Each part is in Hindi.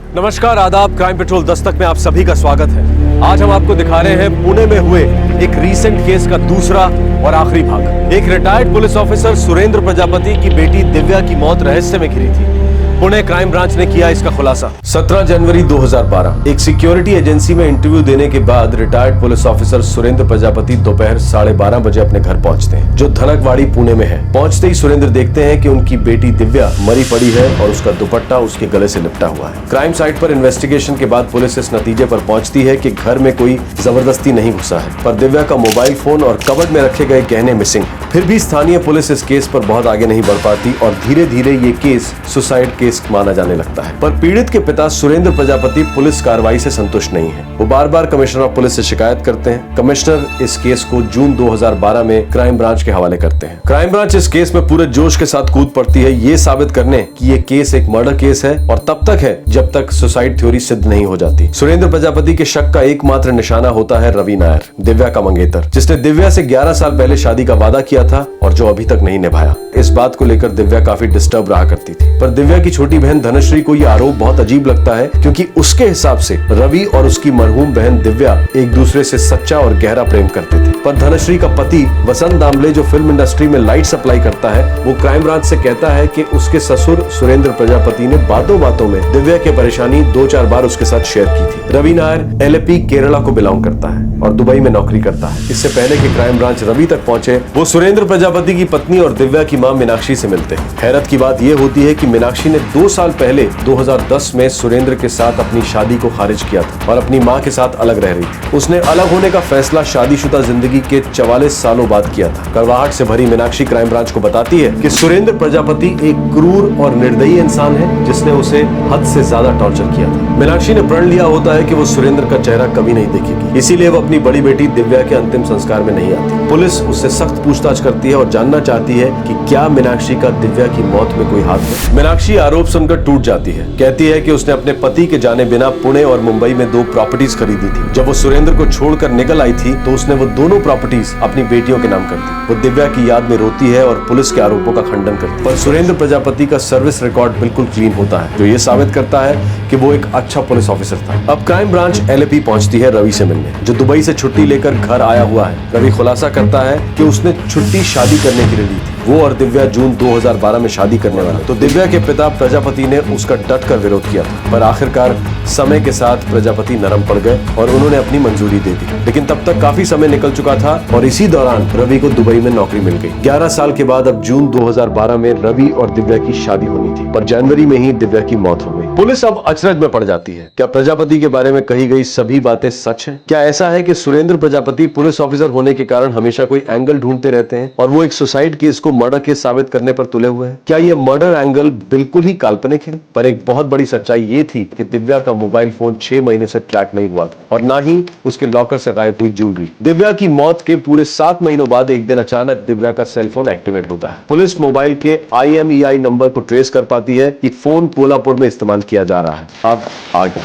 नमस्कार, आदाब। क्राइम पेट्रोल दस्तक में आप सभी का स्वागत है। आज हम आपको दिखा रहे हैं पुणे में हुए एक रीसेंट केस का दूसरा और आखिरी भाग। एक retired police officer Surendra Prajapati की बेटी दिव्या की मौत रहस्य में घिरी थी। पुणे क्राइम ब्रांच ने किया इसका खुलासा। 17 जनवरी 2012 एक सिक्योरिटी एजेंसी में इंटरव्यू देने के बाद retired police officer Surendra Prajapati दोपहर 12:30 बजे अपने घर पहुंचते हैं, जो धनकवाड़ी पुणे में है। पहुंचते ही सुरेंद्र देखते हैं कि उनकी बेटी दिव्या मरी पड़ी है और उसका दुपट्टा उसके गले से लिपटा हुआ है। क्राइम साइट पर इन्वेस्टिगेशन के बाद पुलिस इस नतीजे पर पहुंचती है कि घर में कोई जबरदस्ती नहीं घुसा है, पर दिव्या का मोबाइल फोन और कबर्ड में रखे गए गहने मिसिंग। फिर भी स्थानीय पुलिस इस केस पर बहुत आगे नहीं बढ़ पाती और धीरे धीरे ये केस सुसाइड केस माना जाने लगता है। पर पीड़ित के पिता सुरेंद्र प्रजापति पुलिस कार्रवाई से संतुष्ट नहीं है। वो बार बार कमिश्नर ऑफ पुलिस से शिकायत करते हैं। कमिश्नर इस केस को जून 2012 में क्राइम ब्रांच के हवाले करते हैं। क्राइम ब्रांच इस केस में पूरे जोश के साथ कूद पड़ती है, ये साबित करने कि ये केस एक मर्डर केस है और तब तक है जब तक सुसाइड थ्योरी सिद्ध नहीं हो जाती। सुरेंद्र प्रजापति के शक का एकमात्र निशाना होता है रवि नायर, दिव्या का मंगेतर, जिसने दिव्या से 11 साल पहले शादी का वादा किया था और जो अभी तक नहीं निभाया। इस बात को लेकर दिव्या काफी डिस्टर्ब रहा करती थी, पर दिव्या की छोटी बहन धनश्री को यह आरोप बहुत अजीब लगता है, क्योंकि उसके हिसाब से रवि और उसकी मरहूम बहन दिव्या एक दूसरे से सच्चा और गहरा प्रेम करते थे। पर धनश्री का पति वसंत दामले, जो फिल्म इंडस्ट्री में लाइट सप्लाई करता है, वो क्राइम ब्रांच से कहता है कि उसके ससुर सुरेंद्र प्रजापति ने बातों बातों में दिव्या की परेशानी 2-4 बार उसके साथ शेयर की थी। रवि नायर LAP केरला को बिलोंग करता है और दुबई में नौकरी करता है। इससे पहले कि क्राइम ब्रांच रवि तक पहुंचे, वो सुरेंद्र प्रजापति की पत्नी और दिव्या की मां मीनाक्षी से मिलते हैं। हैरत की बात यह होती है कि मीनाक्षी ने 2 साल पहले 2010 में सुरेंद्र के साथ अपनी शादी को खारिज किया था और अपनी मां के साथ अलग रह रही थी। उसने अलग होने का फैसला शादीशुदा जिंदगी के 44 सालों बाद किया था। कड़वाहट से भरी मीनाक्षी क्राइम ब्रांच को बताती है कि सुरेंद्र प्रजापति एक क्रूर और निर्दयी इंसान है, जिसने उसे हद से ज्यादा टॉर्चर किया था। मीनाक्षी ने प्रण लिया होता है कि वो सुरेंद्र का चेहरा कभी नहीं देखेगी, इसीलिए वो अपनी बड़ी बेटी दिव्या के अंतिम संस्कार में नहीं आती। पुलिस उससे सख्त पूछताछ करती है और जानना चाहती है कि क्या मीनाक्षी का दिव्या की मौत में कोई हाथ है। मीनाक्षी आरोप सुनकर टूट जाती है, कहती है कि उसने अपने पति के जाने बिना पुणे और मुंबई में 2 प्रॉपर्टीज खरीदी थी। जब वो सुरेंद्र को छोड़कर निकल आई थी तो उसने वो दोनों प्रॉपर्टीज अपनी बेटियों के नाम कर दी। वो दिव्या की याद में रोती है और पुलिस के आरोपों का खंडन करती है। पर सुरेंद्र प्रजापति का सर्विस रिकॉर्ड बिल्कुल क्लीन होता है, जो ये साबित करता है कि वो एक अच्छा पुलिस ऑफिसर था। अब क्राइम ब्रांच LAP पहुंचती है रवि से मिलने, जो दुबई से छुट्टी लेकर घर आया हुआ है। रवि खुलासा करता है कि उसने छुट्टी शादी करने के लिए ली थी। वो और दिव्या जून 2012 में शादी करने वाला, तो दिव्या के पिता प्रजापति ने उसका डटकर विरोध किया था। पर आखिरकार समय के साथ प्रजापति नरम पड़ गए और उन्होंने अपनी मंजूरी दे दी। लेकिन तब तक काफी समय निकल चुका था और इसी दौरान रवि को दुबई में नौकरी मिल गई। 11 साल के बाद अब जून 2012 में रवि और दिव्या की शादी होनी थी, पर जनवरी में ही दिव्या की मौत हो गई। पुलिस अब अचरज में पड़ जाती है। क्या प्रजापति के बारे में कही गई सभी बातें सच हैं? क्या ऐसा है कि सुरेंद्र प्रजापति पुलिस ऑफिसर होने के कारण हमेशा कोई एंगल ढूंढते रहते हैं और वो एक सुसाइड केस को मर्डर केस साबित करने पर तुले हुए हैं? क्या ये मर्डर एंगल बिल्कुल ही काल्पनिक है? पर एक बहुत बड़ी सच्चाई ये थी कि दिव्या का मोबाइल फोन 6 महीने से ट्रैक नहीं हुआ था और ना ही उसके लॉकर से गायब हुई ज्वेलरी। दिव्या की मौत के पूरे 7 महीनों बाद एक दिन अचानक दिव्या का सेलफोन एक्टिवेट होता है। पुलिस मोबाइल के IMEI नंबर को ट्रेस कर पाती है कि फोन कोल्हापुर में इस्तेमाल किया जा रहा है। अब आगे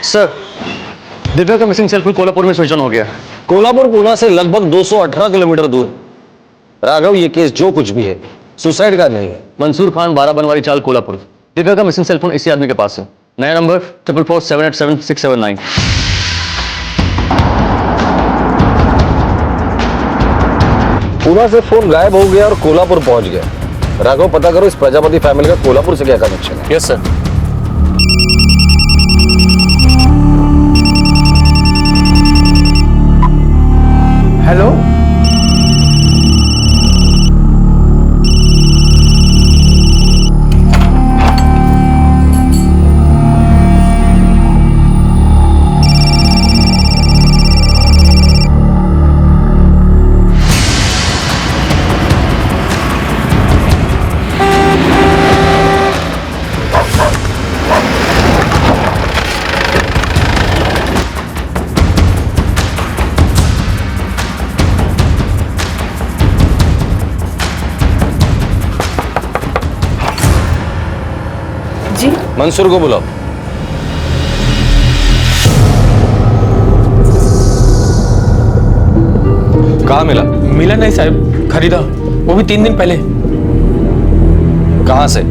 सर, दिव्या का मिसिंग सेलफोन कोल्हापुर में स्विच ऑन हो गया। कोल्हापुर पुणे से लगभग 218 किलोमीटर दूर। राघव, ये केस जो कुछ भी है सुसाइड का नहीं है। मंसूर खान, 12 बनवारी चाल, कोल्हापुर। दिव्या का मिसिंग सेलफोन इसी आदमी के पास है। नया नंबर 444-787-679। पुणे से फोन गायब हो गया और कोल्हापुर पहुंच गया। राघव, पता करो इस प्रजापति फैमिली का कोल्हापुर से क्या कनेक्शन है। Yes sir. हेलो, जी मंसूर को बुलाओ। कहाँ मिला? मिला नहीं साहब, खरीदा, वो भी 3 दिन पहले। कहाँ से?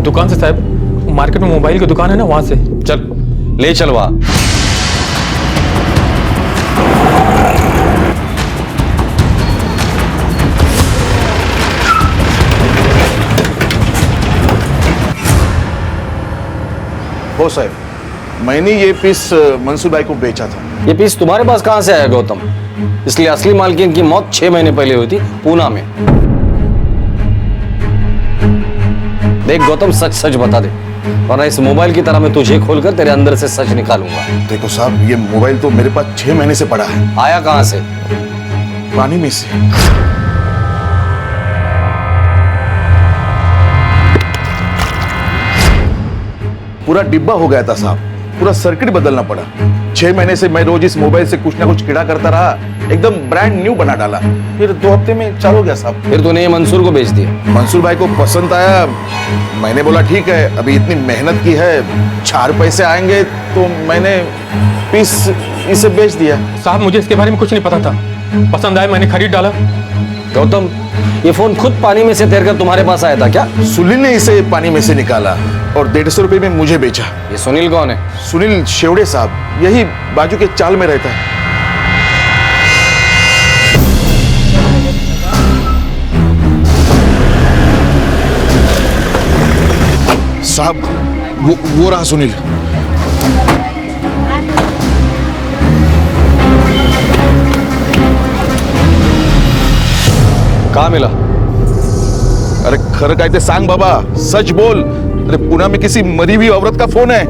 दुकान से साहब, मार्केट में मोबाइल की दुकान है ना, वहां से। चल ले चल वहां। हो साहब, मैंने ये पीस मंसूर भाई को बेचा था। ये पीस तुम्हारे पास कहां से आया गौतम? इसलिए असली मालकिन की मौत 6 महीने पहले हुई थी पूना में। देख गौतम, सच सच बता दे, वरना इस मोबाइल की तरह मैं तुझे खोलकर तेरे अंदर से सच निकालूंगा। देखो साहब, ये मोबाइल तो मेरे पास 6 महीने से पड़ा है। आया कहां से? पानी में से। पूरा डिब्बा हो गया था साहब, पूरा सर्किट बदलना पड़ा। 6 महीने से मैं रोज इस मोबाइल से कुछ ना कुछ कीड़ा करता रहा, एकदम ब्रांड न्यू बना डाला। फिर 2 हफ्ते में चालू हो गया साहब। फिर तूने ये मंसूर को बेच दिया? मंसूर भाई को पसंद आया, मैंने बोला ठीक है, अभी इतनी मेहनत की है, 4 पैसे आएंगे, तो मैंने पीस इसे बेच दिया। साहब मुझे इसके बारे में कुछ नहीं पता था, पसंद आया मैंने खरीद डाला। गौतम, ये फोन खुद पानी में से तैरकर तुम्हारे पास आया था क्या? सुनील ने इसे पानी में से निकाला और 150 रुपए में मुझे बेचा। ये सुनील कौन है? सुनील शेवड़े साहब, यही बाजू के चाल में रहता है। साहब वो रहा सुनील। कहाँ मिला? अरे खरं काय ते सांग बाबा, सच बोल। अरे पुणे में किसी मरी हुई औरत का फोन है।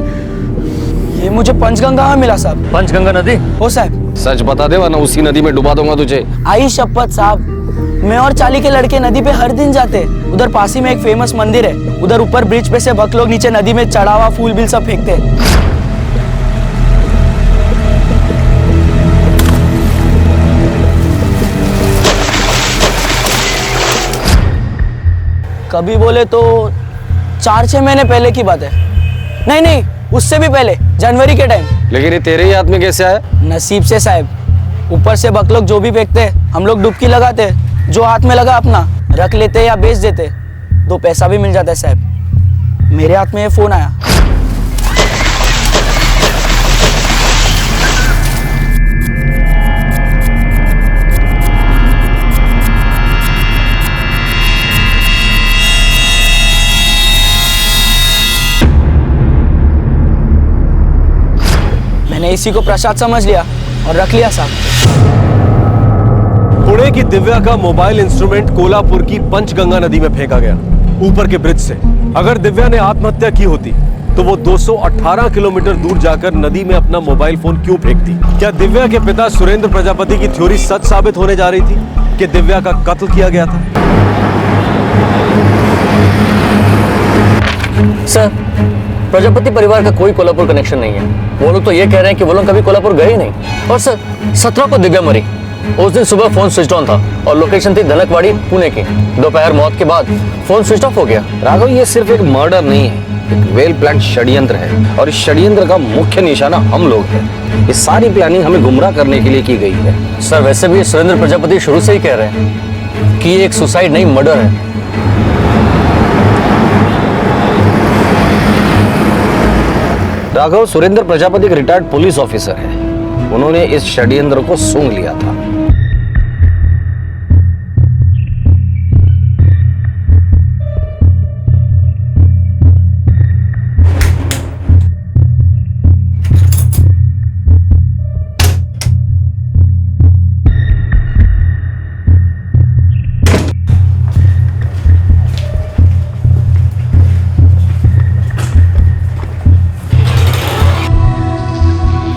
ये मुझे पंचगंगा में मिला साहब। पंचगंगा नदी? हो साहब। सच बता दे, वरना उसी नदी में डुबा दूंगा तुझे। आई शपथ साहब, मैं और चाली के लड़के नदी पे हर दिन जाते। उधर पास ही में एक फेमस मंदिर है, उधर ऊपर ब्रिज पे से भक्त लोग नीचे नदी में चढ़ावा फूल बिल सब फेंकते। कभी बोले तो 4-6 महीने पहले की बात है। नहीं नहीं, उससे भी पहले, जनवरी के टाइम। लेकिन ये तेरे ही हाथ में कैसे आया? नसीब से साहब, ऊपर से बक लोग जो भी फेंकते हम लोग डुबकी लगाते, जो हाथ में लगा अपना रख लेते या बेच देते, 2 पैसा भी मिल जाता है साहब। मेरे हाथ में ये फोन आया। मैंने इसी को प्रसाद समझ लिया और रख लिया साहब। पुणे की दिव्या का मोबाइल इंस्ट्रूमेंट कोल्हापुर की पंचगंगा नदी में फेंका गया, ऊपर के ब्रिज से। अगर दिव्या ने आत्महत्या की होती तो वो 218 किलोमीटर दूर जाकर नदी में अपना मोबाइल फोन क्यों फेंकती? क्या दिव्या के पिता सुरेंद्र प्रजापति की थ्योरी सच साबित होने जा रही थी कि दिव्या का कत्ल किया गया था? सर, प्रजापति परिवार का कोई कोल्हापुर कनेक्शन नहीं है। वो लोग तो ये कह रहे हैं कि वो लोग कभी कोल्हापुर गए ही नहीं। और सर, 17 को दिव्या मरी, उस दिन सुबह फोन स्विच ऑन था और लोकेशन थी धनकवाड़ी पुणे की। दोपहर मौत के बाद फोन स्विच ऑफ हो गया। राघव, ये सिर्फ एक मर्डर नहीं है, एक वेल प्लान षड्यंत्र है, और इस षड्यंत्र का मुख्य निशाना हम लोग हैं। ये सारी प्लानिंग हमें गुमराह करने के लिए की गई है। सर, वैसे भी सुरेंद्र प्रजापति शुरू से ही कह रहे हैं कि ये एक सुसाइड नहीं मर्डर है। राघव, सुरेंद्र प्रजापति एक रिटायर्ड पुलिस ऑफिसर है। उन्होंने इस षड्यंत्र को सूंघ लिया था।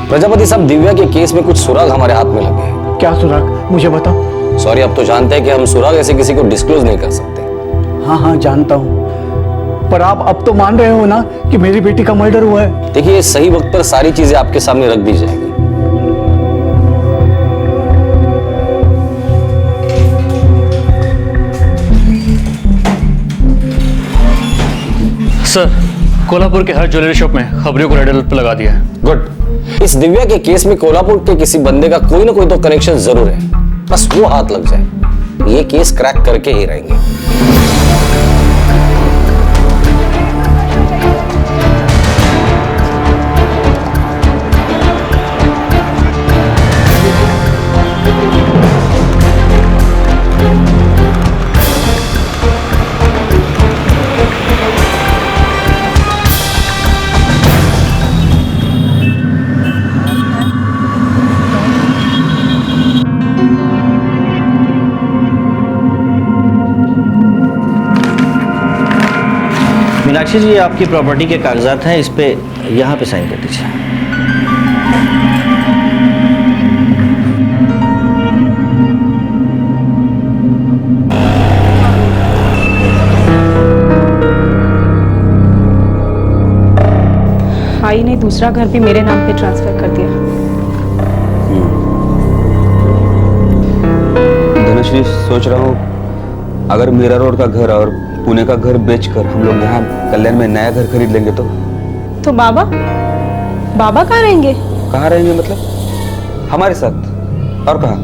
प्रजापति साहब, दिव्या के केस में कुछ सुराग हमारे हाथ में लगे हैं। क्या सुराग, मुझे बताओ। सॉरी, अब तो जानते हैं कि हम सुराग ऐसे किसी को डिस्क्लोज नहीं कर सकते। हाँ हाँ जानता हूँ, पर आप अब तो मान रहे हो ना कि मेरी बेटी का मर्डर हुआ है। देखिए, सही वक्त पर सारी चीजें आपके सामने रख दी जाएगी। सर, कोल्हापुर के हर ज्वेलरी शॉप में खबरियों को रेड अलर्ट पर लगा दिया है। गुड। इस दिव्या के केस में कोल्हापुर के किसी बंदे का कोई ना कोई तो कनेक्शन जरूर है, बस वो हाथ लग जाए, ये केस क्रैक करके ही रहेंगे। मीनाक्षी जी, ये आपकी प्रॉपर्टी के कागजात हैं, इस पे यहाँ पे साइन कर दीजिए। भाई ने दूसरा घर भी मेरे नाम पे ट्रांसफर कर दिया। धनश्री, सोच रहा हूँ अगर मीरा रोड का घर और पुणे का घर बेचकर हम लोग यहाँ कल्याण में नया घर खरीद लेंगे तो बाबा कहाँ रहेंगे? कहाँ रहेंगे मतलब? हमारे साथ। और कहाँ?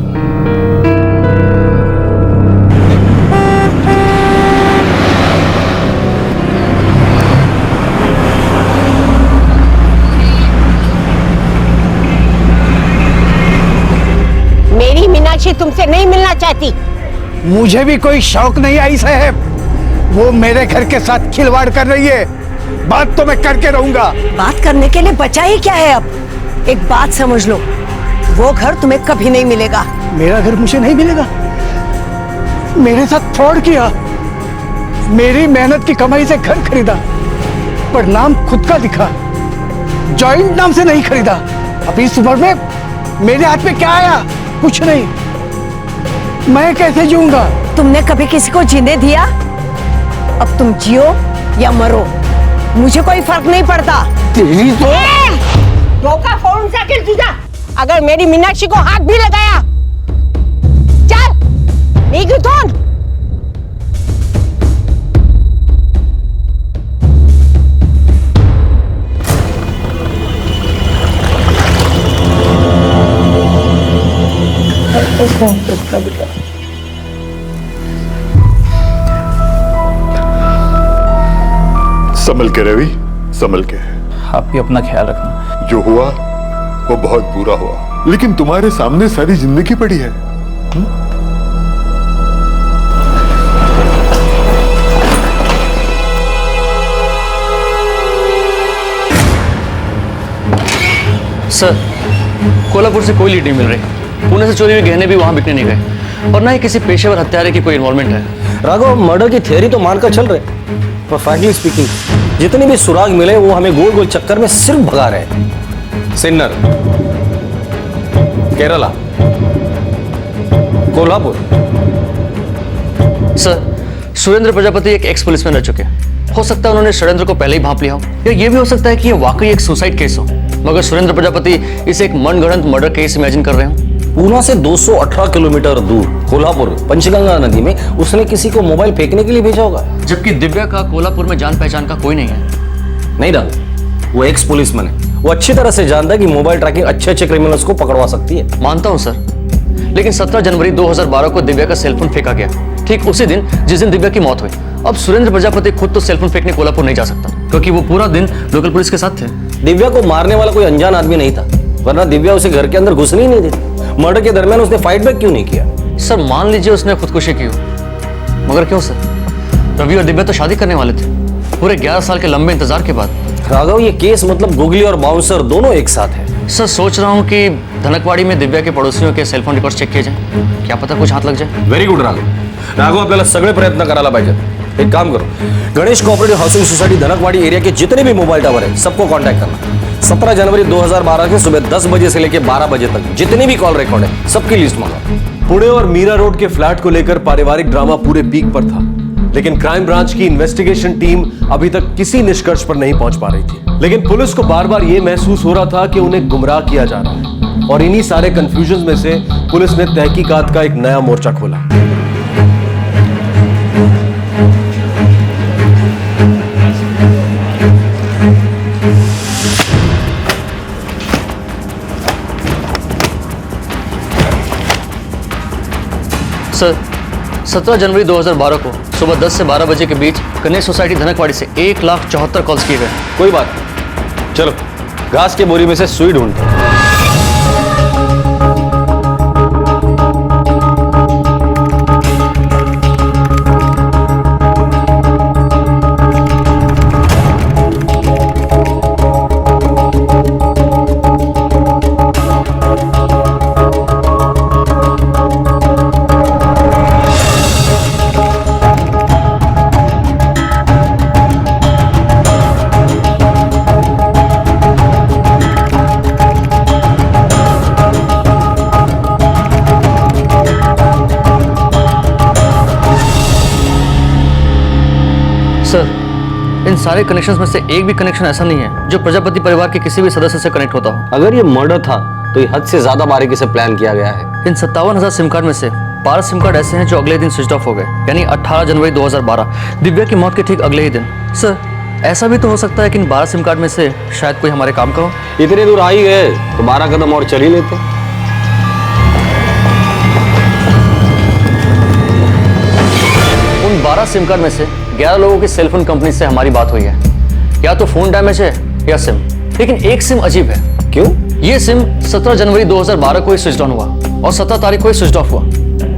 मेरी मीनाक्षी तुमसे नहीं मिलना चाहती। मुझे भी कोई शौक नहीं आई साहब। वो मेरे घर के साथ खिलवाड़ कर रही है। बात तो मैं करके रहूंगा। बात करने के लिए बचा ही क्या है अब? एक बात समझ लो, वो घर तुम्हें कभी नहीं मिलेगा। मेरा घर मुझे नहीं मिलेगा? मेरे साथ फ्रॉड किया, मेरी मेहनत की कमाई से घर खरीदा, पर नाम खुद का दिखा, जॉइंट नाम से नहीं खरीदा। अभी इस उम्र में मेरे हाथ में क्या आया? कुछ नहीं। मैं कैसे जीऊंगा? तुमने कभी किसी को जीने दिया? अब तुम जियो या मरो, मुझे कोई फर्क नहीं पड़ता। तेरी तो धोखा फोन से तुझा, अगर मेरी मीनाक्षी को हाथ भी लगाया, चल निकल। संभल के रवि, संभल के। आप भी अपना ख्याल रखना। जो हुआ वो बहुत बुरा हुआ, लेकिन तुम्हारे सामने सारी जिंदगी पड़ी है। सर, कोल्हापुर से कोई लीड नहीं मिल रही। पुणे से चोरी हुए गहने भी वहां बिकने नहीं गए, और ना ही किसी पेशेवर हत्यारे की कोई इन्वॉल्वमेंट है। राघव, मर्डर की थियरी तो मानकर चल रहे, पर फ्रैंकली स्पीकिंग जितने भी सुराग मिले वो हमें गोल गोल चक्कर में सिर्फ भगा रहे हैं। सिन्नर, केरला, कोल्हापुर। सर, सुरेंद्र प्रजापति एक एक्स पुलिसमैन रह चुके हैं। हो सकता है उन्होंने षड्यंत्र को पहले ही भांप लिया हो, या ये भी हो सकता है कि ये वाकई एक सुसाइड केस हो, मगर सुरेंद्र प्रजापति इसे एक मनगढ़ंत मर्डर केस इमेजिन कर रहे हो। पूना से 218 किलोमीटर दूर कोल्हापुर पंचगंगा नदी में उसने किसी को मोबाइल फेंकने के लिए भेजा होगा, जबकि दिव्या का कोल्हापुर में जान पहचान का कोई नहीं है। नहीं राघव, वो एक्स पुलिसमैन है। वो अच्छी तरह से जानता है कि मोबाइल ट्रैकिंग अच्छे अच्छे क्रिमिनल्स को पकड़वा सकती है। मानता हूं सर, लेकिन 17 जनवरी 2012 को दिव्या का सेलफोन फेंका गया, ठीक उसी दिन जिस दिन दिव्या की मौत हुई। अब सुरेंद्र प्रजापति खुद तो सेलफोन फेंकने कोल्हापुर नहीं जा सकता, क्योंकि वो पूरा दिन लोकल पुलिस के साथ थे। दिव्या को मारने वाला कोई अनजान आदमी नहीं था, वरना दिव्या उसे घर के अंदर घुसने ही नहीं देती। मर्डर के दरमियान उसने फाइट बैक क्यों नहीं किया? सर, मान लीजिए उसने खुदकुशी की हो, मगर क्यों सर? रवि और दिव्या तो शादी करने वाले थे, पूरे 11 साल के लंबे इंतजार के बाद। राघव, ये केस मतलब गुगली और बाउंसर दोनों एक साथ है। सर, सोच रहा हूँ कि धनकवाड़ी में दिव्या के पड़ोसियों के सेलफोन रिकॉर्ड चेक किए जाए, क्या पता कुछ हाथ लग जाए। व्हेरी गुड राघव, आपल्याला सगळे प्रयत्न करायला पाहिजे। एक काम करो, Ganesh cooperative housing society Dhankawadi area के जितने भी मोबाइल टावर है सबको कांटेक्ट करना। 17 जनवरी 2012 के सुबह 10 बजे से लेकर 12 बजे तक जितने भी कॉल रिकॉर्ड है सबकी लिस्ट मंगाओ। पुणे और मीरा रोड के फ्लैट को लेकर पारिवारिक ड्रामा पूरे पीक पर था, लेकिन क्राइम ब्रांच की इन्वेस्टिगेशन टीम अभी तक किसी निष्कर्ष पर नहीं पहुंच पा रही थी। लेकिन पुलिस को बार बार यह महसूस हो रहा था कि उन्हें गुमराह किया जा रहा है, और इन्हीं सारे कंफ्यूजन में से पुलिस ने तहकीकात का एक नया मोर्चा खोला। सर, 17 जनवरी 2012 को सुबह 10 से 12 बजे के बीच गणेश सोसाइटी धनकवाड़ी से 1,74,000 कॉल्स किए गए। कोई बात नहीं, चलो घास के बोरी में से सुई ढूंढते हैं। इन सारे कनेक्शंस में से एक भी कनेक्शन ऐसा नहीं है जो प्रजापति परिवार के किसी भी सदस्य से कनेक्ट होता हो। अगर ये मर्डर था तो ये हद से ज्यादा बारीकी से प्लान किया गया है। इन 57,000 सिम कार्ड में से 12 सिम कार्ड ऐसे हैं जो अगले दिन स्विच ऑफ हो गए, यानी 18 जनवरी 2012, दिव्या की मौत के ठीक अगले ही दिन। सर, ऐसा भी तो हो सकता है कि इन 12 सिम कार्ड में से शायद कोई हमारे काम का हो। इतने दूर आ ही गए तो 12 कदम और चल ही लेते। उन 12 सिम कार्ड में से 11 लोगों की सेलफोन कंपनी से हमारी बात हुई है। या तो फोन डैमेज है या सिम, लेकिन एक सिम अजीब है। क्यों? ये सिम 17 जनवरी 2012 को ही स्विच ऑन हुआ और 17 तारीख को ही स्विच ऑफ हुआ।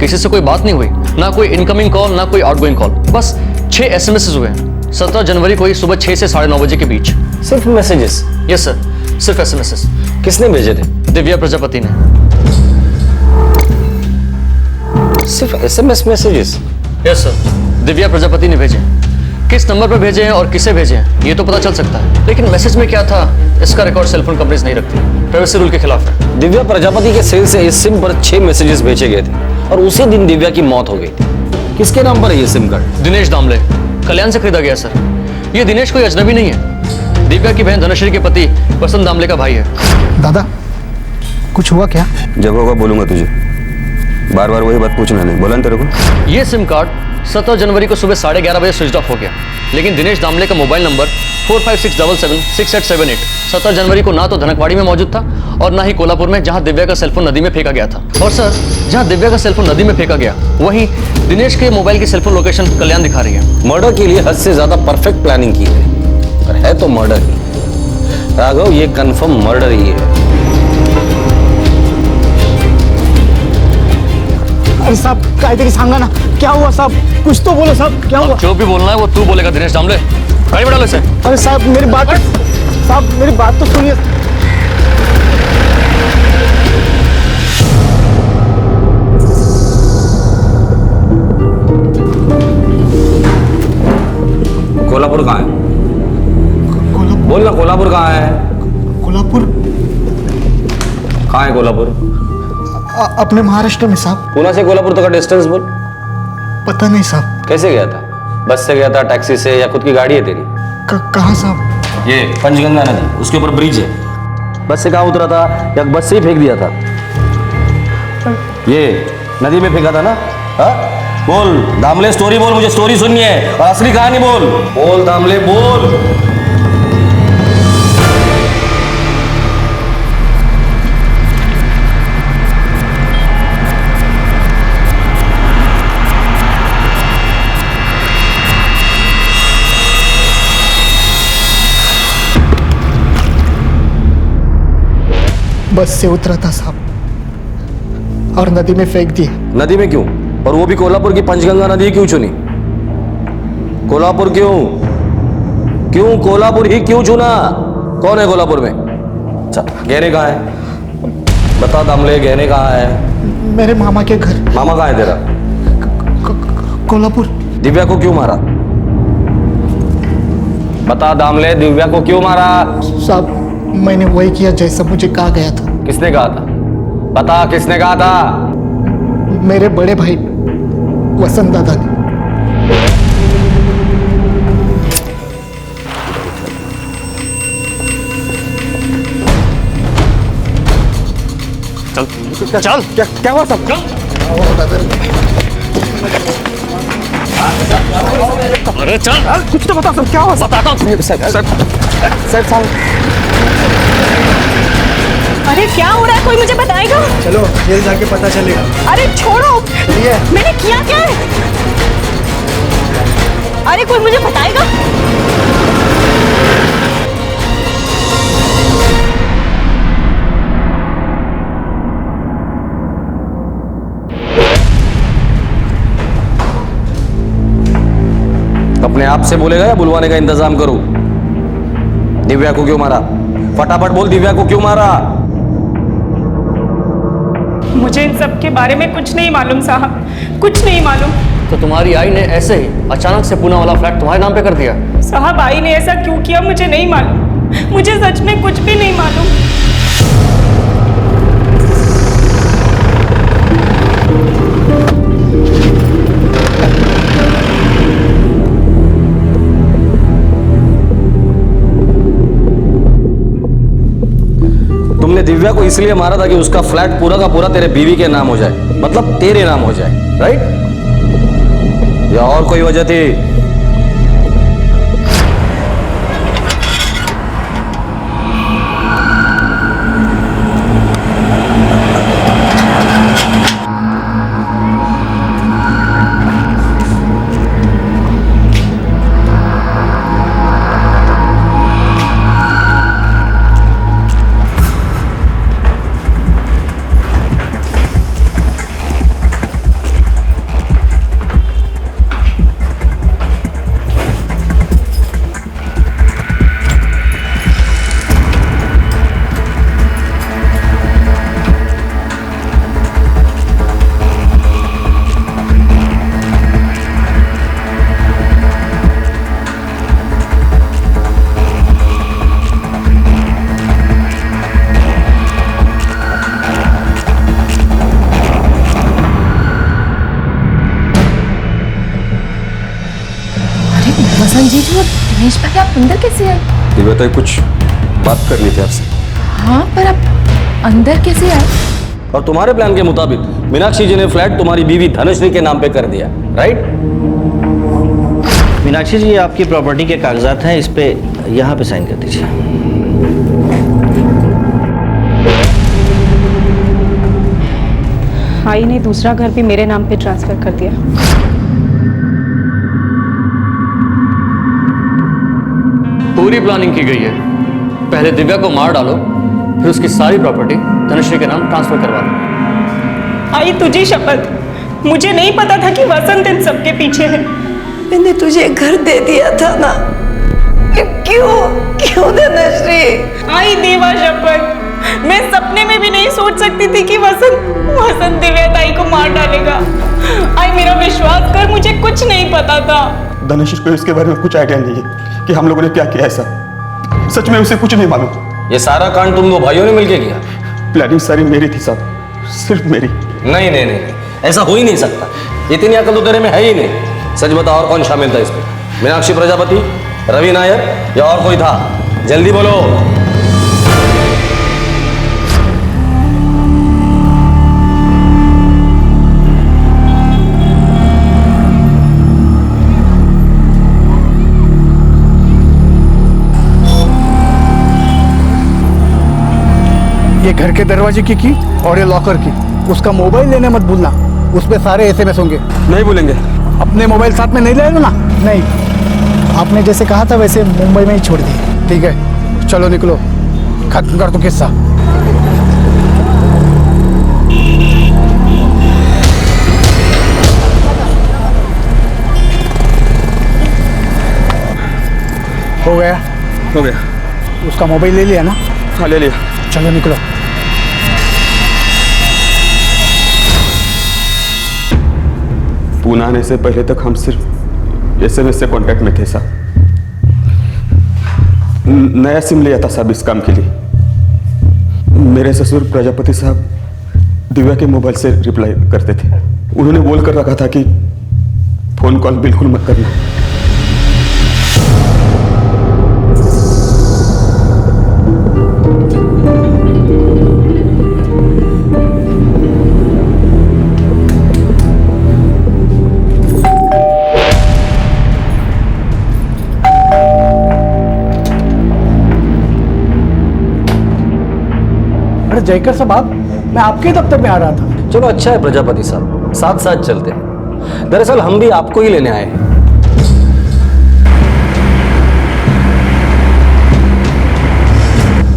किसी से कोई बात नहीं हुई, ना कोई इनकमिंग कॉल ना कोई आउटगोइंग कॉल, बस 6 एसएमएस हुए हैं 17 जनवरी को ही सुबह 6 से 9:30 बजे के बीच। सिर्फ मैसेजेस? यस सर, सिर्फ एसएमएस। किसने भेजे थे? दिव्या प्रजापति ने। सिर्फ SMS messages? Yes sir, Divya Prajapati ने भेजे। किस नंबर पर भेजे हैं और किसे भेजे हैं ये तो पता चल सकता है, लेकिन मैसेज में क्या था इसका रिकॉर्ड सेलफोन कंपनीज नहीं रखती, प्राइवेसी रूल के खिलाफ है। दिव्या प्रजापति के सेल से इस सिम पर 6 मैसेजेस भेजे गए थे और उसी दिन दिव्या की मौत हो गई थी। किसके नाम पर है ये सिम कार्ड? दिनेश दामले, कल्याण से खरीदा गया सर। ये दिनेश कोई अजनबी नहीं है, दिव्या की बहन धनश्री के पति वसंत दामले का भाई है। दादा, कुछ हुआ क्या? जब होगा बोलूंगा तुझे, बार बार वही बात पूछना नहीं। बोला ना तेरे को? ये सिम कार्ड 17 जनवरी को सुबह 11:30 बजे स्विच ऑफ हो गया, लेकिन दिनेश दामले का मोबाइल नंबर 45677688 17 जनवरी को ना तो धनकवाड़ी में मौजूद था और ना ही कोल्हापुर में, जहां दिव्या का सेलफोन नदी में फेंका गया था। और सर, जहां दिव्या का सेलफोन नदी में फेंका गया वहीं दिनेश के मोबाइल की सेलफोन लोकेशन कल्याण दिखा रही है। मर्डर के लिए हद से ज्यादा परफेक्ट प्लानिंग की है, पर है तो मर्डर ही। राघव, ये कंफर्म मर्डर ही है। अरे साहब, काहीतरी सांगा ना, क्या हुआ साहब? कुछ तो बोलो साहब, क्या हुआ? जो भी बोलना है वो तू बोलेगा दिनेश दामले। गाड़ी बढ़ा लो इसे। अरे साहब, मेरी बात तो सुनिए। कोल्हापुर कहाँ है? बोल ना, कोल्हापुर कहाँ है? कोल्हापुर कहाँ है कोल्हापुर? अपने महाराष्ट्र में साहब। पुणे से कोल्हापुर तक का डिस्टेंस बोल। पता नहीं साहब। कैसे गया था? बस से गया था, टैक्सी से, या खुद की गाड़ी है तेरी? कहाँ साहब? ये पंचगंगा नदी, उसके ऊपर ब्रिज है। बस से कहाँ उतरा था या बस से ही फेंक दिया था? ये नदी में फेंका था ना? हाँ? बोल दामले, स्टोरी बोल, मुझे स्टोरी सुननी है और असली कहानी बोल। बोल दामले, बोल। बस से उतरा था साहब और नदी में फेंक दिया। नदी में क्यों? और वो भी कोल्हापुर की पंचगंगा नदी क्यों चुनी? कोल्हापुर क्यों? क्यों कोल्हापुर ही क्यों चुना? कौन है कोल्हापुर में? गहने कहाँ है? बता दामले, गहने कहाँ है? मेरे मामा के घर। मामा कहाँ है तेरा? कोल्हापुर। दिव्या को क्यों मारा? बता दामले, दिव्या को क्यों मारा? साहब, मैंने वही किया जैसा मुझे कहा गया था। किसने कहा था? बता, किसने कहा था? मेरे बड़े भाई वसंत दादा ने। चल चल। क्या हुआ साहब? अरे चल, कुछ तो बता साहब, क्या हुआ? बताता हूँ। साहब। अरे क्या हो रहा है, कोई मुझे बताएगा? चलो जेल जाके पता चलेगा। अरे छोड़ो, चलिए। मैंने किया क्या है? अरे कोई मुझे बताएगा? अपने आप से बोलेगा या बुलवाने का इंतजाम करूं? दिव्या को क्यों मारा? फटाफट बोल, दिव्या को क्यों मारा? मुझे इन सब के बारे में कुछ नहीं मालूम साहब, कुछ नहीं मालूम। तो तुम्हारी आई ने ऐसे ही अचानक से पूना वाला फ्लैट तुम्हारे नाम पे कर दिया? साहब, आई ने ऐसा क्यों किया मुझे नहीं मालूम, मुझे सच में कुछ भी नहीं मालूम। तूने दिव्या को इसलिए मारा था कि उसका फ्लैट पूरा का पूरा तेरे बीवी के नाम हो जाए, मतलब तेरे नाम हो जाए, राइट? या और कोई वजह थी? संजीत और दिनेश भाई आप अंदर कैसे आए? दिव्या तो कुछ बात करनी थी आपसे। हाँ पर आप अंदर कैसे आए? और तुम्हारे प्लान के मुताबिक मीनाक्षी जी ने फ्लैट तुम्हारी बीवी धनश्री के नाम पे कर दिया, राइट? मीनाक्षी जी, ये आपकी प्रॉपर्टी के कागजात हैं, इस पे यहाँ पे साइन कर दीजिए। आई ने दूसरा घर भी मेरे नाम पे ट्रांसफर कर दिया। पूरी प्लानिंग की गई है। पहले दिव्या को मार डालो, फिर उसकी सारी प्रॉपर्टी धनश्री के नाम ट्रांसफर करवा दो। आई तुझे शपथ, मुझे नहीं पता था कि वसंत इन सबके पीछे है। मैंने तुझे घर दे दिया था ना, क्यों धनश्री? आई देवा शपथ, मैं सपने में भी नहीं सोच सकती थी कि वसंत दिव्या ताई को मार डालेगा। आई मेरा विश्वास कर, मुझे कुछ नहीं पता था। धनुष को इसके बारे में कुछ आइडिया नहीं है कि हम लोगों ने क्या किया ऐसा। सच में उसे कुछ नहीं मालूम। ये सारा कांड तुम दो भाइयों ने मिलके किया? प्लानिंग सारी मेरी थी साहब, सिर्फ मेरी। नहीं नहीं नहीं, ऐसा हो ही नहीं सकता। इतनी अकल तो तेरे में है ही नहीं। सच बता, और कौन शामिल था इसमें? मीनाक्षी प्रजापति, रवि नायर या और कोई था? जल्दी बोलो। ये घर के दरवाजे की और ये लॉकर की। उसका मोबाइल लेने मत भूलना, उस पे सारे एसएमएस होंगे। नहीं भूलेंगे। अपने मोबाइल साथ में नहीं ले ना? नहीं, आपने जैसे कहा था वैसे मुंबई में ही छोड़ दिए। ठीक है, चलो निकलो, खत्म कर दो किस्सा। हो गया? हो गया। उसका मोबाइल ले लिया ना? हाँ ले लिया। चलो निकलो। पूना आने से पहले तक हम सिर्फ एसएमएस से कांटेक्ट में थे साहब। नया सिम लिया था साहब इस काम के लिए। मेरे ससुर प्रजापति साहब दिव्या के मोबाइल से रिप्लाई करते थे। उन्होंने बोल कर रखा था कि फोन कॉल बिल्कुल मत करना। जयकर साहब, मैं आपके दफ्तर में आ रहा था। चलो अच्छा है प्रजापति साहब, साथ साथ चलते हैं। दरअसल हम भी आपको ही लेने आए हैं।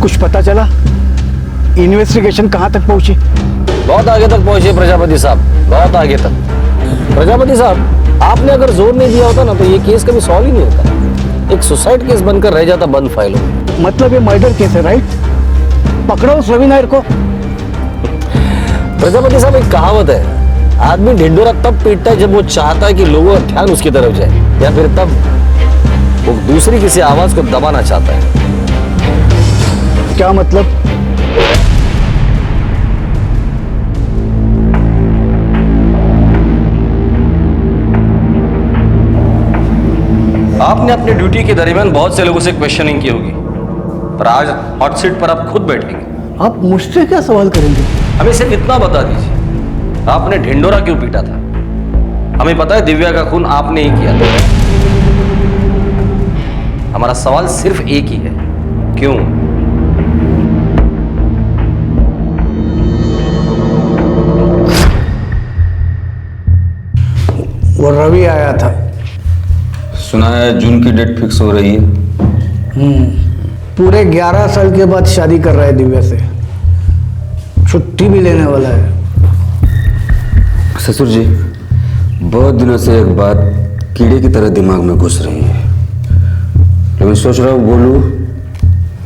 कुछ पता चला? इन्वेस्टिगेशन कहां तक पहुंची? बहुत आगे तक पहुंचे प्रजापति साहब, बहुत आगे तक। प्रजापति साहब, आपने अगर जोर नहीं दिया होता ना तो ये केस कभी सॉल्व ही नहीं होता। एक सुसाइड केस बनकर रह जाता बंद फाइलों में। मतलब ये मर्डर केस है, राइट? पकड़ो उस रवि नायर को। प्रजापति साहब, एक कहावत है, आदमी ढिंडोरा तब पीटता है जब वो चाहता है कि लोगों का ध्यान उसकी तरफ जाए, या फिर तब वो दूसरी किसी आवाज को दबाना चाहता है। क्या मतलब? आपने अपनी ड्यूटी के दरमियान बहुत से लोगों से क्वेश्चनिंग की होगी, पर आज हॉट सीट पर आप खुद बैठेंगे आप मुझसे क्या सवाल करेंगे? हमें सिर्फ इतना बता दीजिए, आपने ढिंडोरा क्यों पीटा था? हमें पता है दिव्या का खून आपने ही किया था। हमारा सवाल सिर्फ एक ही है, क्यों? वो रवि आया था। सुना है जून की डेट फिक्स हो रही है। पूरे 11 साल के बाद शादी कर रहा है दिव्या से, छुट्टी भी लेने वाला है। ससुर जी, बहुत दिनों से एक बात कीड़े की तरह दिमाग में घुस रही है, लेकिन सोच रहा हूँ बोलूं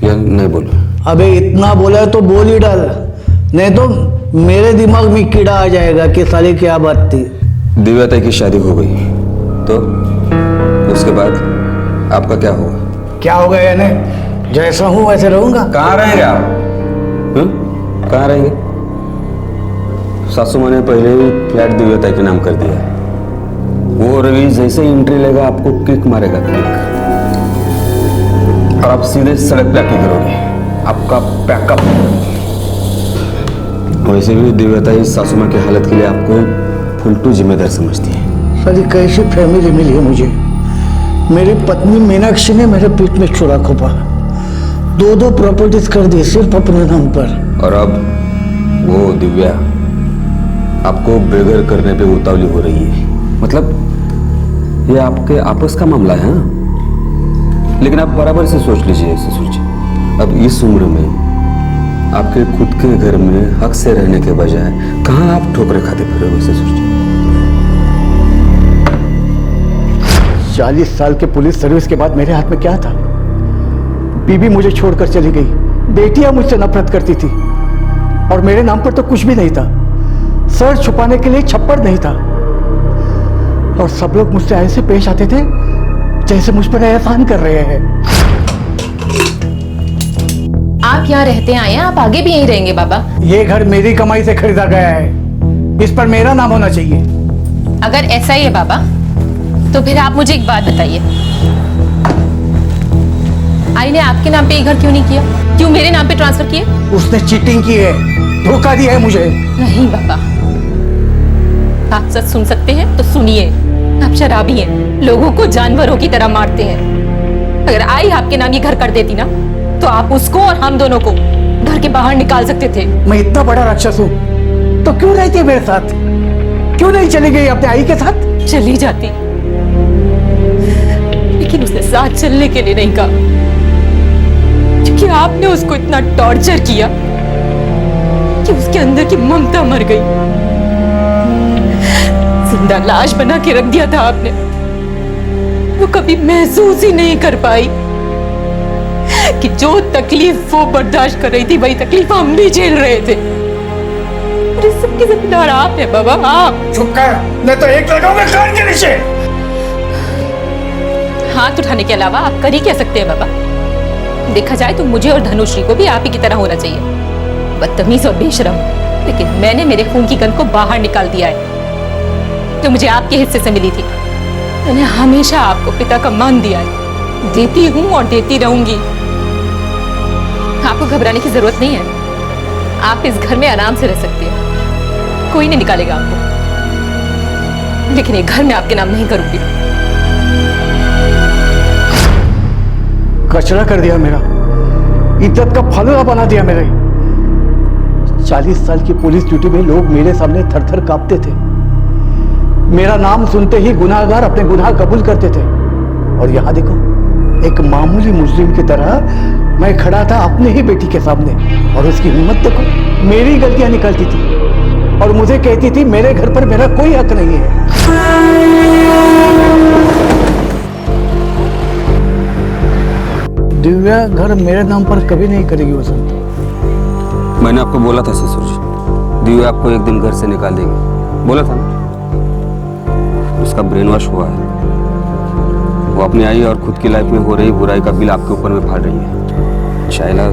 या नहीं बोलूं। अबे इतना बोला है तो बोल ही डाल, नहीं तो मेरे दिमाग में कीड़ा आ जाएगा कि साले क्या बात थी। दिव्या ताई की शादी हो गई तो उसके बाद आपका क्या होगा? क्या होगा यानी? जैसा हूं वैसे रहूंगा। कहाँ रहेंगे आप? कहाँ रहेंगे? सासू माँ ने पहले ही फ्लैट दिव्या ताई के नाम कर दिया है। वो रवि जैसे ही एंट्री लेगा आपको किक मारेगा, किक, और आप सीधे सड़क पे आके गिरोगे। आपका पैकअप। वैसे भी दिव्या ताई सासू माँ की हालत के लिए आपको फुलटू जिम्मेदार समझती है। साली कैसी फैमिली मिली है मुझे। मेरी पत्नी मीनाक्षी ने मेरे पीठ में छुरा खोपा, 2 प्रॉपर्टीज कर दी सिर्फ अपने नाम पर। और अब वो दिव्या आपको बेघर करने पे उतावली हो रही है। मतलब ये आपके आपस का मामला है, हाँ? लेकिन आप बराबर से सोच लीजिए ससुर जी, अब इस उम्र में आपके खुद के घर में हक से रहने के बजाय कहाँ आप ठोकरे खाते फिर हो ससुर जी? 40 साल के पुलिस सर्विस के बाद मेरे हाथ में क्या था? बीबी मुझे छोड़कर चली गई, बेटियां मुझसे नफरत करती थी, और मेरे नाम पर तो कुछ भी नहीं था। सर छुपाने के लिए छप्पड़ नहीं था, और सब लोग मुझसे ऐसे पेश आते थे जैसे मुझ पर एहसान कर रहे हैं। आप यहाँ रहते आए हैं, आप आगे भी यहीं रहेंगे बाबा? ये घर मेरी कमाई से खरीदा गया है, इस पर मेरा नाम होना चाहिए। अगर ऐसा ही है बाबा, तो फिर आप मुझे एक बात बताइए, आई ने आपके नाम पे ये घर क्यों नहीं किया? क्यों मेरे नाम पे ट्रांसफर किए? उसने चीटिंग की है, धोखा दिया है मुझे। नहीं बाबा, आप सच सुन सकते हैं तो सुनिए। आप शराबी हैं, लोगों को जानवरों की तरह मारते हैं। अगर आई आपके नाम ये घर कर देती ना, तो आप उसको और हम दोनों को घर के बाहर निकाल सकते थे। मैं इतना बड़ा राक्षस हूँ तो क्यों रहती है मेरे साथ? क्यों नहीं चली गई अपने आई के साथ? चली जाती, लेकिन उसने साथ चलने के लिए नहीं कहा, क्योंकि आपने उसको इतना टॉर्चर किया कि उसके अंदर की ममता मर गई। जिंदा लाश बना के रख दिया था आपने। वो कभी महसूस ही नहीं कर पाई कि जो तकलीफ वो बर्दाश्त कर रही थी, वही तकलीफ हम भी झेल रहे थे। और इस सबकी जिम्मेदार आप हैं बाबा, आप। चुप कर, नहीं तो एक लगाऊंगा कान के नीचे। हाथ उठाने के अलावा आप कर ही क्या सकते हैं बाबा? देखा जाए तो मुझे और धनुश्री को भी आप ही की तरह होना चाहिए, बदतमीज और बेशरम। लेकिन मैंने मेरे खून की गंध को बाहर निकाल दिया है, जो मुझे आपके हिस्से से मिली थी। मैंने हमेशा आपको पिता का मान दिया है, देती हूँ और देती रहूंगी। आपको घबराने की जरूरत नहीं है। आप इस घर में आराम से रह सकते हैं, कोई नहीं निकालेगा आपको। लेकिन ये घर मैं आपके नाम नहीं करूंगी। कचरा कर दिया मेरा, इज्जत का फलूदा बना दिया मेरे। 40 साल की पुलिस ड्यूटी में लोग मेरे सामने थर थर कांपते थे। मेरा नाम सुनते ही गुनाहगार अपने गुनाह कबूल करते थे। और यहाँ देखो, एक मामूली मुजरिम की तरह मैं खड़ा था अपने ही बेटी के सामने, और उसकी हिम्मत देखो, मेरी गलतियां निकालती थी और मुझे कहती थी मेरे घर पर मेरा कोई हक नहीं है। दिव्या घर मेरे नाम पर कभी नहीं करेगी वसंत। मैंने आपको बोला था ससुर जी, दिव्या आपको एक दिन घर से निकाल देगी, बोला था ना। उसका ब्रेन वॉश हुआ है, वो अपनी आई और खुद की लाइफ में हो रही बुराई का बिल आपके ऊपर में फाड़ रही है। शायला,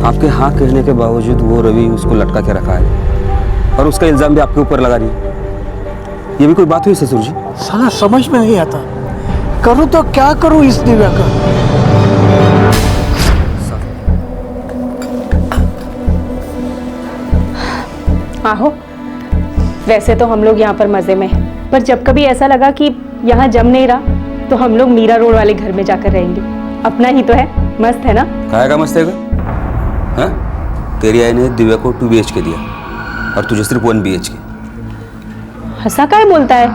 आपके हाँ कहने के बावजूद वो रवि उसको लटका के रखा है और उसका इल्जाम भी आपके ऊपर लगा रही है। ये भी कोई बात हुई ससुर जी? साला समझ में नहीं आता, करूं तो क्या करूं इस दिव्या का। आहो, वैसे तो हम लोग यहाँ पर मजे में हैं, पर जब कभी ऐसा लगा कि यहाँ जम नहीं रहा तो हम लोग मीरा रोड वाले घर में जाकर रहेंगे। अपना ही तो है, मस्त है ना? काहे का मस्त है? हाँ? तेरी आई ने दिव्या को 2 BHK दिया और तुझे सिर्फ 1 BHK। हंसा काय बोलता है?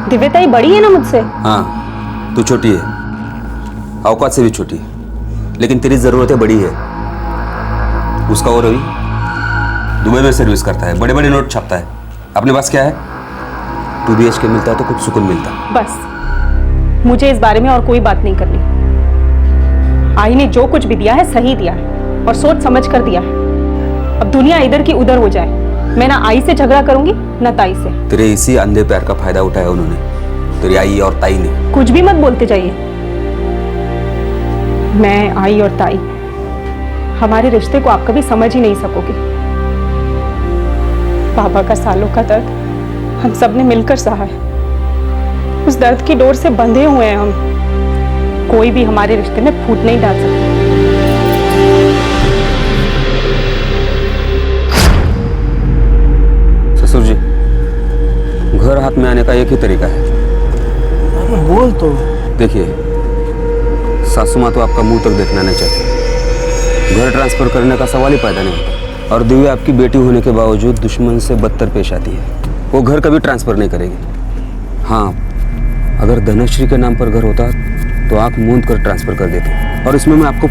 दिव्या ताई बड़ी है ना मुझसे। हाँ, तू छोटी है, औकात से भी छोटी है, लेकिन तेरी जरूरतें बड़ी है। उसका वो रवि दुबई में सर्विस करता है, बड़े बड़े नोट छापता है। अपने पास क्या है? 2 BHK मिलता है तो कुछ सुकून मिलता है। बस, मुझे इस बारे में और कोई बात नहीं करनी। आई ने जो कुछ भी दिया है सही दिया है और सोच समझ कर दिया है। अब दुनिया इधर की उधर हो जाए, मैं ना आई से झगड़ा करूंगी ना ताई से। तेरे इसी अंधे प्यार का फायदा उठाया उन्होंने, तेरी आई और ताई ने। कुछ भी मत बोलते जाइए। मैं, आई और ताई, हमारे रिश्ते को आप कभी समझ ही नहीं सकोगे। बाबा का सालों का दर्द हम सब ने मिलकर सहा है। उस दर्द की डोर से बंधे हुए हैं हम। कोई भी हमारे रिश्ते में फूट नहीं डाल सकता। ससुर जी, घर हाथ में आने का एक ही तरीका है। बोल तो। देखिए, सासू माँ तो आपका मुंह तक देखना नहीं चाहती। घर ट्रांसफर करने का सवाल ही पैदा नहीं होता। और दिव्या आपकी बेटी होने के बावजूद दुश्मन से बदतर पेश आती है। वो घर कभी ट्रांसफर नहीं करेगी। हाँ, अगर धनश्री के नाम पर घर होता तो आंख मूंद कर ट्रांसफर कर देते, और इसमें मैं आपको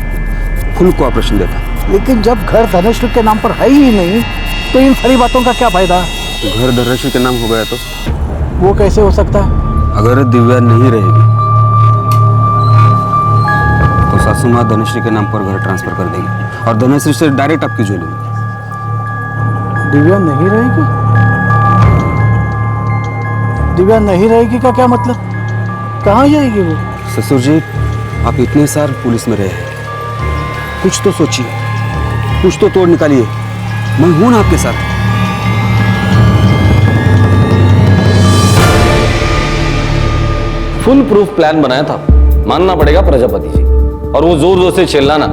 फुल कोऑपरेशन देता। लेकिन जब घर धनश्री के नाम पर है ही नहीं तो इन सारी बातों का क्या फायदा? घर धनश्री के नाम हो गया तो वो कैसे हो सकता है? अगर दिव्या नहीं रहेगी तो सासू माँ धनश्री के नाम पर घर ट्रांसफर कर देगी और धनश्री से डायरेक्ट आपकी झोली में। दिव्या नहीं रहेगी? दिव्या नहीं रहेगी का क्या मतलब? कहाँ जाएगी वो? ससुर जी, आप इतने साल पुलिस में रहे हैं, कुछ तो सोचिए, कुछ तो तोड़ निकालिए। मैं हूं ना आपके साथ। फुल प्रूफ प्लान बनाया था, मानना पड़ेगा प्रजापति जी। और वो जोर जोर से चिल्लाना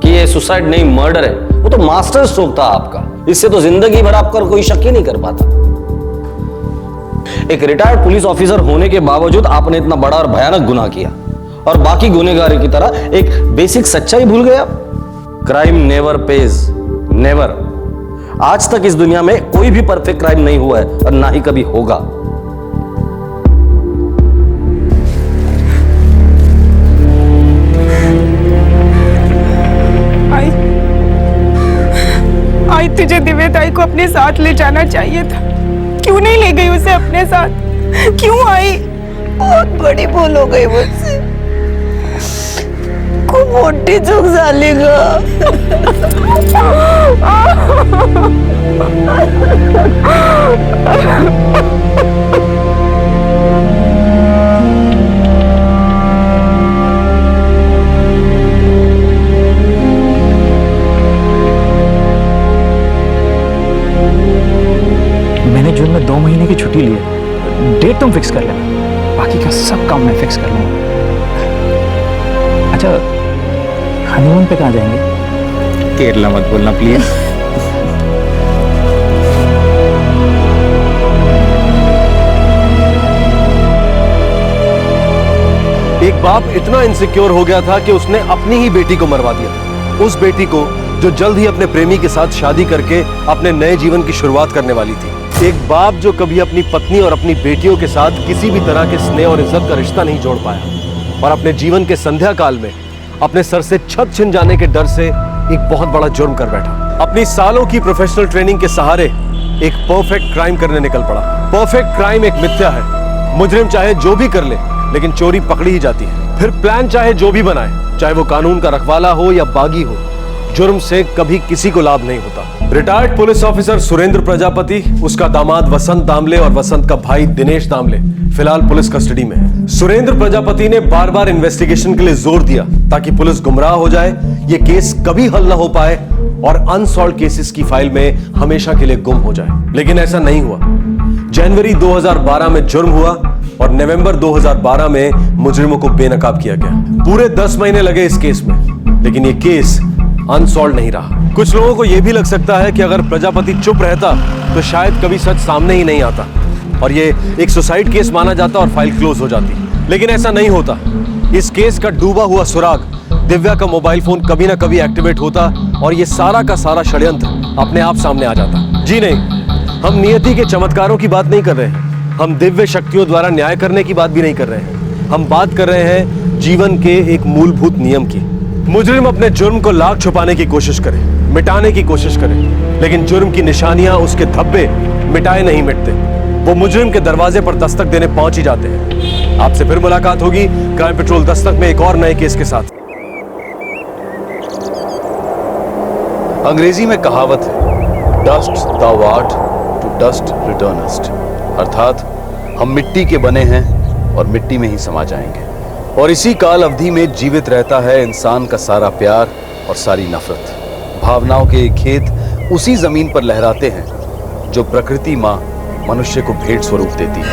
कि ये सुसाइड नहीं मर्डर है, वो तो मास्टर स्ट्रोक था आपका। इससे तो जिंदगी भर आपका कोई शक ही नहीं कर पाता। एक रिटायर्ड पुलिस ऑफिसर होने के बावजूद आपने इतना बड़ा और भयानक गुनाह किया और बाकी गुनहगारों की तरह एक बेसिक सच्चाई भूल गया। Crime never page, never. आज तक इस दुनिया में कोई भी परफेक्ट क्राइम नहीं हुआ है और ना ही कभी होगा। आई तुझे दिव्या ताई को अपने साथ ले जाना चाहिए था। क्यों नहीं ले गई उसे अपने साथ? क्यों आई? बहुत बड़ी भूल हो गई मुझसे। खूब मोटी चूक झालेगा। मैंने जून में 2 महीने की छुट्टी ली है। डेट तुम फिक्स कर लेना, बाकी का सब काम मैं फिक्स कर लूंगा। अच्छा, हनीमून पे कहाँ जाएंगे? केरला मत बोलना प्लीज। एक बाप इतना इनसिक्योर हो गया था कि उसने अपनी ही बेटी को मरवा दिया। उस बेटी को जो जल्द ही अपने प्रेमी के साथ शादी करके अपने नए जीवन की शुरुआत करने वाली थी। एक बाप जो कभी अपनी पत्नी और अपनी बेटियों के साथ किसी भी तरह के स्नेह और इज्जत का रिश्ता नहीं जोड़ पाया और अपने जीवन के संध्या काल में अपने सर से छत छिन जाने के डर से एक बहुत बड़ा जुर्म कर बैठा। अपनी सालों की प्रोफेशनल ट्रेनिंग के सहारे एक परफेक्ट क्राइम करने निकल पड़ा। परफेक्ट क्राइम एक मिथ्या है। मुजरिम चाहे जो भी कर ले, लेकिन चोरी पकड़ी ही जाती है। फिर प्लान चाहे जो भी बनाए, चाहे वो कानून का रखवाला हो या बागी हो, जुर्म से कभी किसी को लाभ नहीं होता। Retired police officer Surendra Prajapati, उसका दामाद वसंत दामले और वसंत का भाई दिनेश दामले फिलहाल पुलिस कस्टडी में है। सुरेंद्र प्रजापति ने बार बार इन्वेस्टिगेशन के लिए जोर दिया ताकि पुलिस गुमराह हो जाए, ये केस कभी हल न हो पाए और अनसॉल्व केसेस की फाइल में हमेशा के लिए गुम हो जाए। लेकिन ऐसा नहीं हुआ। जनवरी 2012 में जुर्म हुआ और नवंबर 2012 में मुजरिमों को बेनकाब किया गया। पूरे 10 महीने लगे इस केस में, लेकिन ये केस अनसॉल्व नहीं रहा। कुछ लोगों को यह भी लग सकता है कि अगर प्रजापति चुप रहता तो शायद कभी सच सामने ही नहीं आता और ये एक सुसाइड केस माना जाता और फाइल क्लोज हो जाती, लेकिन ऐसा नहीं होता। इस केस का डूबा हुआ सुराग दिव्या का मोबाइल फोन कभी ना कभी एक्टिवेट होता और ये सारा का सारा षड्यंत्र अपने आप सामने आ जाता। जी नहीं, हम नियति के चमत्कारों की बात नहीं कर रहे हैं, हम दिव्य शक्तियों द्वारा न्याय करने की बात भी नहीं कर रहे हैं। हम बात कर रहे हैं जीवन के एक मूलभूत नियम की। मुजरिम अपने जुर्म को लाख छुपाने की कोशिश करे, मिटाने की कोशिश करे, लेकिन जुर्म की निशानियां, उसके धब्बे मिटाए नहीं मिटते। वो मुजरिम के दरवाजे पर दस्तक देने पहुंच ही जाते हैं। आपसे फिर मुलाकात होगी क्राइम पेट्रोल दस्तक में एक और नए केस के साथ। अंग्रेजी में कहावत है, dust thou art, to dust returnest, अर्थात हम मिट्टी के बने हैं और मिट्टी में ही समा जाएंगे। और इसी काल अवधि में जीवित रहता है इंसान का सारा प्यार और सारी नफरत। भावनाओं के ये खेत उसी जमीन पर लहराते हैं जो प्रकृति मां मनुष्य को भेंट स्वरूप देती है।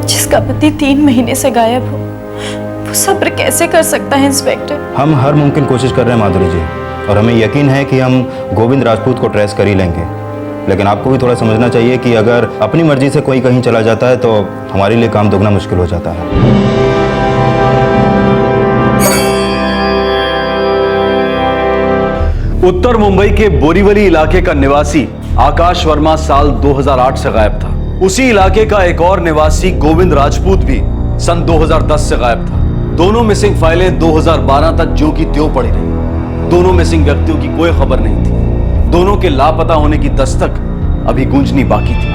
जिसका पति 3 महीने से गायब हो, वो सब्र कैसे कर सकता है इंस्पेक्टर? हम हर मुमकिन कोशिश कर रहे हैं माधुरी जी, और हमें यकीन है कि हम गोविंद राजपूत को ट्रेस कर ही लेंगे। लेकिन आपको भी थोड़ा समझना चाहिए कि अगर अपनी मर्जी से कोई कहीं चला जाता है तो हमारे लिए काम दोगुना मुश्किल हो जाता है। उत्तर मुंबई के बोरीवली इलाके का निवासी आकाश वर्मा साल 2008 से गायब था। उसी इलाके का एक और निवासी गोविंद राजपूत भी सन 2010 से गायब था। दोनों मिसिंग फाइलें 2012 तक ज्यों की त्यों पड़ी रही। दोनों मिसिंग व्यक्तियों की कोई खबर नहीं थी। दोनों के लापता होने की दस्तक अभी गूंजनी बाकी थी।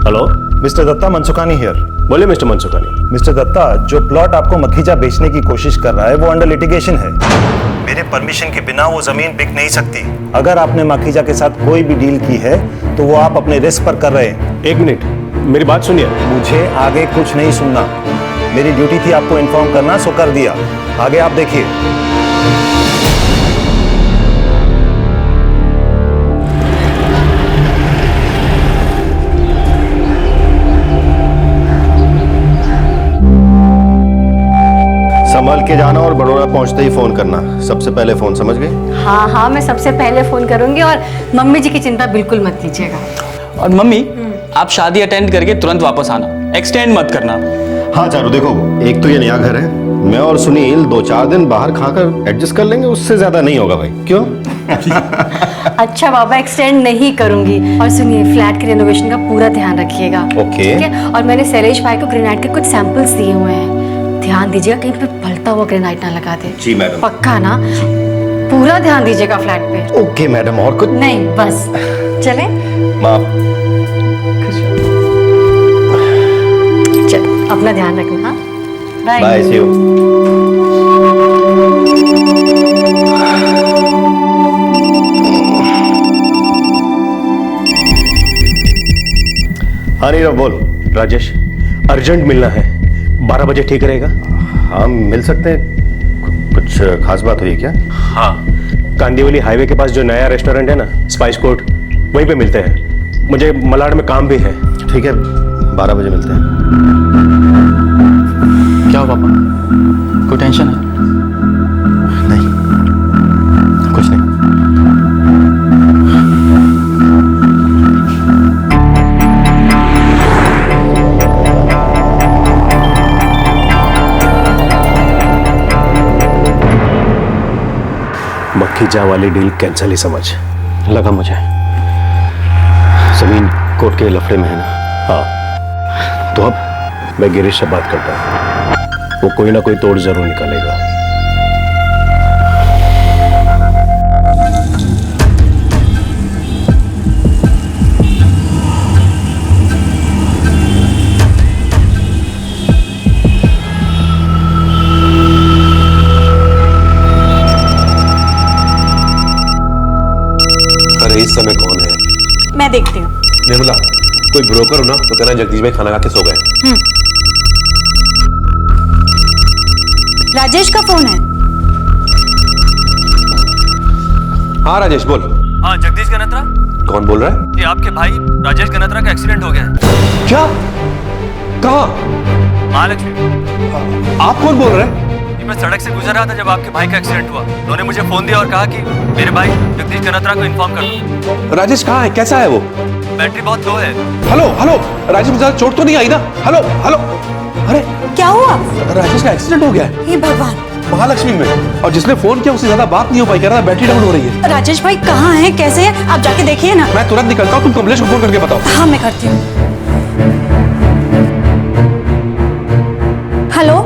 Hello, mister Datta, Mansukhani here. बोले मिस्टर मनसुखानी। मिस्टर दत्ता, जो प्लॉट आपको मखीजा बेचने की कोशिश कर रहा है वो अंडर लिटिगेशन है। मेरे परमिशन के बिना वो जमीन बिक नहीं सकती। अगर आपने मखीजा के साथ कोई भी डील की है तो वो आप अपने रिस्क पर कर रहे हैं। एक मिनट, मेरी बात सुनिए। मुझे आगे कुछ नहीं सुनना। मेरी ड्यूटी थी आपको इन्फॉर्म करना, सो कर दिया। आगे आप देखिए। संभल के जाना और बड़ौदा पहुंचते ही फोन करना। सबसे पहले फोन, समझ गए? हाँ हाँ, मैं सबसे पहले फोन करूंगी और मम्मी जी की चिंता बिल्कुल मत कीजिएगा। और मम्मी, आप शादी अटेंड करके तुरंत वापस आना, एक्सटेंड मत करना। हाँ चारू, देखो, एक तो ये नया घर है, मैं और सुनील 2-4 दिन बाहर खाकर एडजस्ट कर लेंगे, उससे ज्यादा नहीं होगा भाई। क्यों? अच्छा बाबा, एक्सटेंड नहीं करूंगी। और सुनिए, फ्लैट के रेनोवेशन का पूरा ध्यान रखिएगा। ओके। ठीक है? और मैंने शैलेश भाई को ग्रेनाइट के कुछ सैंपल्स दिए हुए हैं, ध्यान दीजिएगा कहीं पे पलटा हुआ ग्रेनाइट ना लगा दे। जी मैडम। पक्का ना? पूरा ध्यान दीजिएगा फ्लैट पे। ओके मैडम, और कुछ नहीं, बस चले। माफ। चलो, अपना ध्यान रखना। हाँ, बाय। Bye, C you. हाँ नीरव, बोल। राजेश, अर्जेंट मिलना है। 12 बजे ठीक रहेगा? हाँ, मिल सकते हैं। कुछ खास बात हुई क्या? हाँ, कांदीवली हाईवे के पास जो नया रेस्टोरेंट है ना, स्पाइस कोर्ट, वहीं पे मिलते हैं। मुझे मलाड में काम भी है। ठीक है, 12 बजे मिलते हैं। क्या हो पापा, कोई टेंशन है? नहीं, कुछ नहीं। मखीजा वाली डील कैंसिल ही समझ। लगा मुझे। जमीन कोर्ट के लफड़े में है ना? हाँ, तो अब मैं गिरीश से बात करता हूँ, वो कोई ना कोई तोड़ जरूर निकालेगा। अरे इस समय कौन है? मैं देखती हूँ। निर्मला, कोई ब्रोकर हो ना तो कहना जगदीश भाई खाना खा के सो गए। राजेश का फोन है। हाँ राजेश बोल। हाँ जगदीश गनत्रा। कौन बोल रहा है? ये आपके भाई राजेश गनत्रा का एक्सीडेंट हो गया है। क्या? कहाँ? महालक्ष्मी। आप कौन बोल रहे हैं? मैं सड़क से गुजर रहा था जब आपके भाई का एक्सीडेंट हुआ। उन्होंने मुझे फोन दिया और कहा कि मेरे भाई जगदीश गनत्रा को इन्फॉर्म कर दो। राजेश कहाँ है? कैसा है वो? बैटरी बहुत लो है। हेलो हेलो राजेश, मुझे चोट तो नहीं आई ना? Hello hello. अरे क्या हुआ? राजेश का एक्सीडेंट हो गया है। हे भगवान। महालक्ष्मी में, और जिसने फोन किया उससे ज्यादा बात नहीं हो पाई, कह रहा बैटरी डाउन हो रही है। राजेश भाई कहाँ हैं, कैसे हैं? आप जाके देखिए ना। मैं तुरंत निकलता हूँ, तुम कमलेश को फोन करके बताओ। हाँ मैं करती हूँ। हेलो।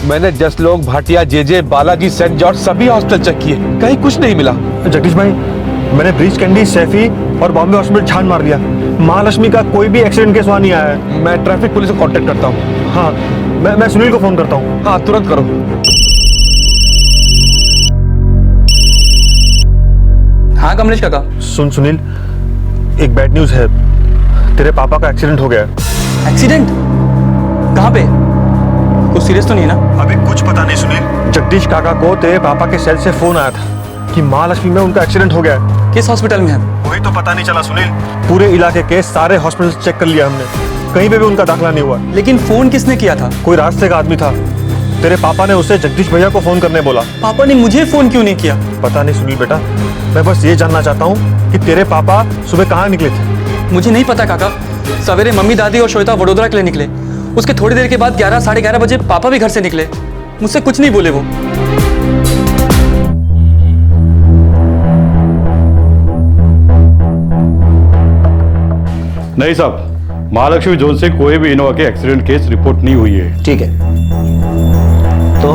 मैंने जस्ट लोग, भाटिया, जेजे, बालाजी, सेंट जॉर्ज सभी हॉस्पिटल चेक किए, कहीं कुछ नहीं मिला। जगदीश भाई, मैंने ब्रीच कैंडी, सैफी और बॉम्बे हॉस्पिटल छान मार लिया। महालक्ष्मी का कोई भी एक्सीडेंट केस वहां नहीं आया है। मैं ट्रैफिक पुलिस को कांटेक्ट करता हूँ। हाँ, मैं सुनील को फोन करता हूँ। हाँ तुरंत करो। हाँ कमलेश काका। सुन सुनील, एक बैड न्यूज है। तेरे पापा का एक्सीडेंट हो गया है। एक्सीडेंट? कहाँ पे? कुछ सीरियस तो नहीं ना? अभी कुछ पता नहीं सुनील। जगदीश काका को तेरे पापा के सेल से फोन आया था कि महालक्ष्मी में उनका एक्सीडेंट हो गया है। किस हॉस्पिटल में है? वही तो पता नहीं चला सुनील। पूरे इलाके के सारे हॉस्पिटल चेक कर लिया हमने, कहीं पे भी उनका दाखिला नहीं हुआ। लेकिन फोन किसने किया था? कोई रास्ते का आदमी था। तेरे पापा ने उसे जगदीश भैया को फोन करने बोला। पापा ने मुझे फोन क्यों नहीं किया? पता नहीं सुनील बेटा, मैं बस ये जानना चाहता हूँ कि तेरे पापा सुबह कहाँ निकले थे। मुझे नहीं पता काका। सवेरे मम्मी, दादी और श्वेता वडोदरा के लिए निकले। उसके थोड़ी देर के बाद 11 साढ़े 11 बजे पापा भी घर से निकले। मुझसे कुछ नहीं बोले वो। नहीं साहब, महालक्ष्मी जोन से कोई भी इनोवा के एक्सीडेंट केस रिपोर्ट नहीं हुई है। ठीक है, तो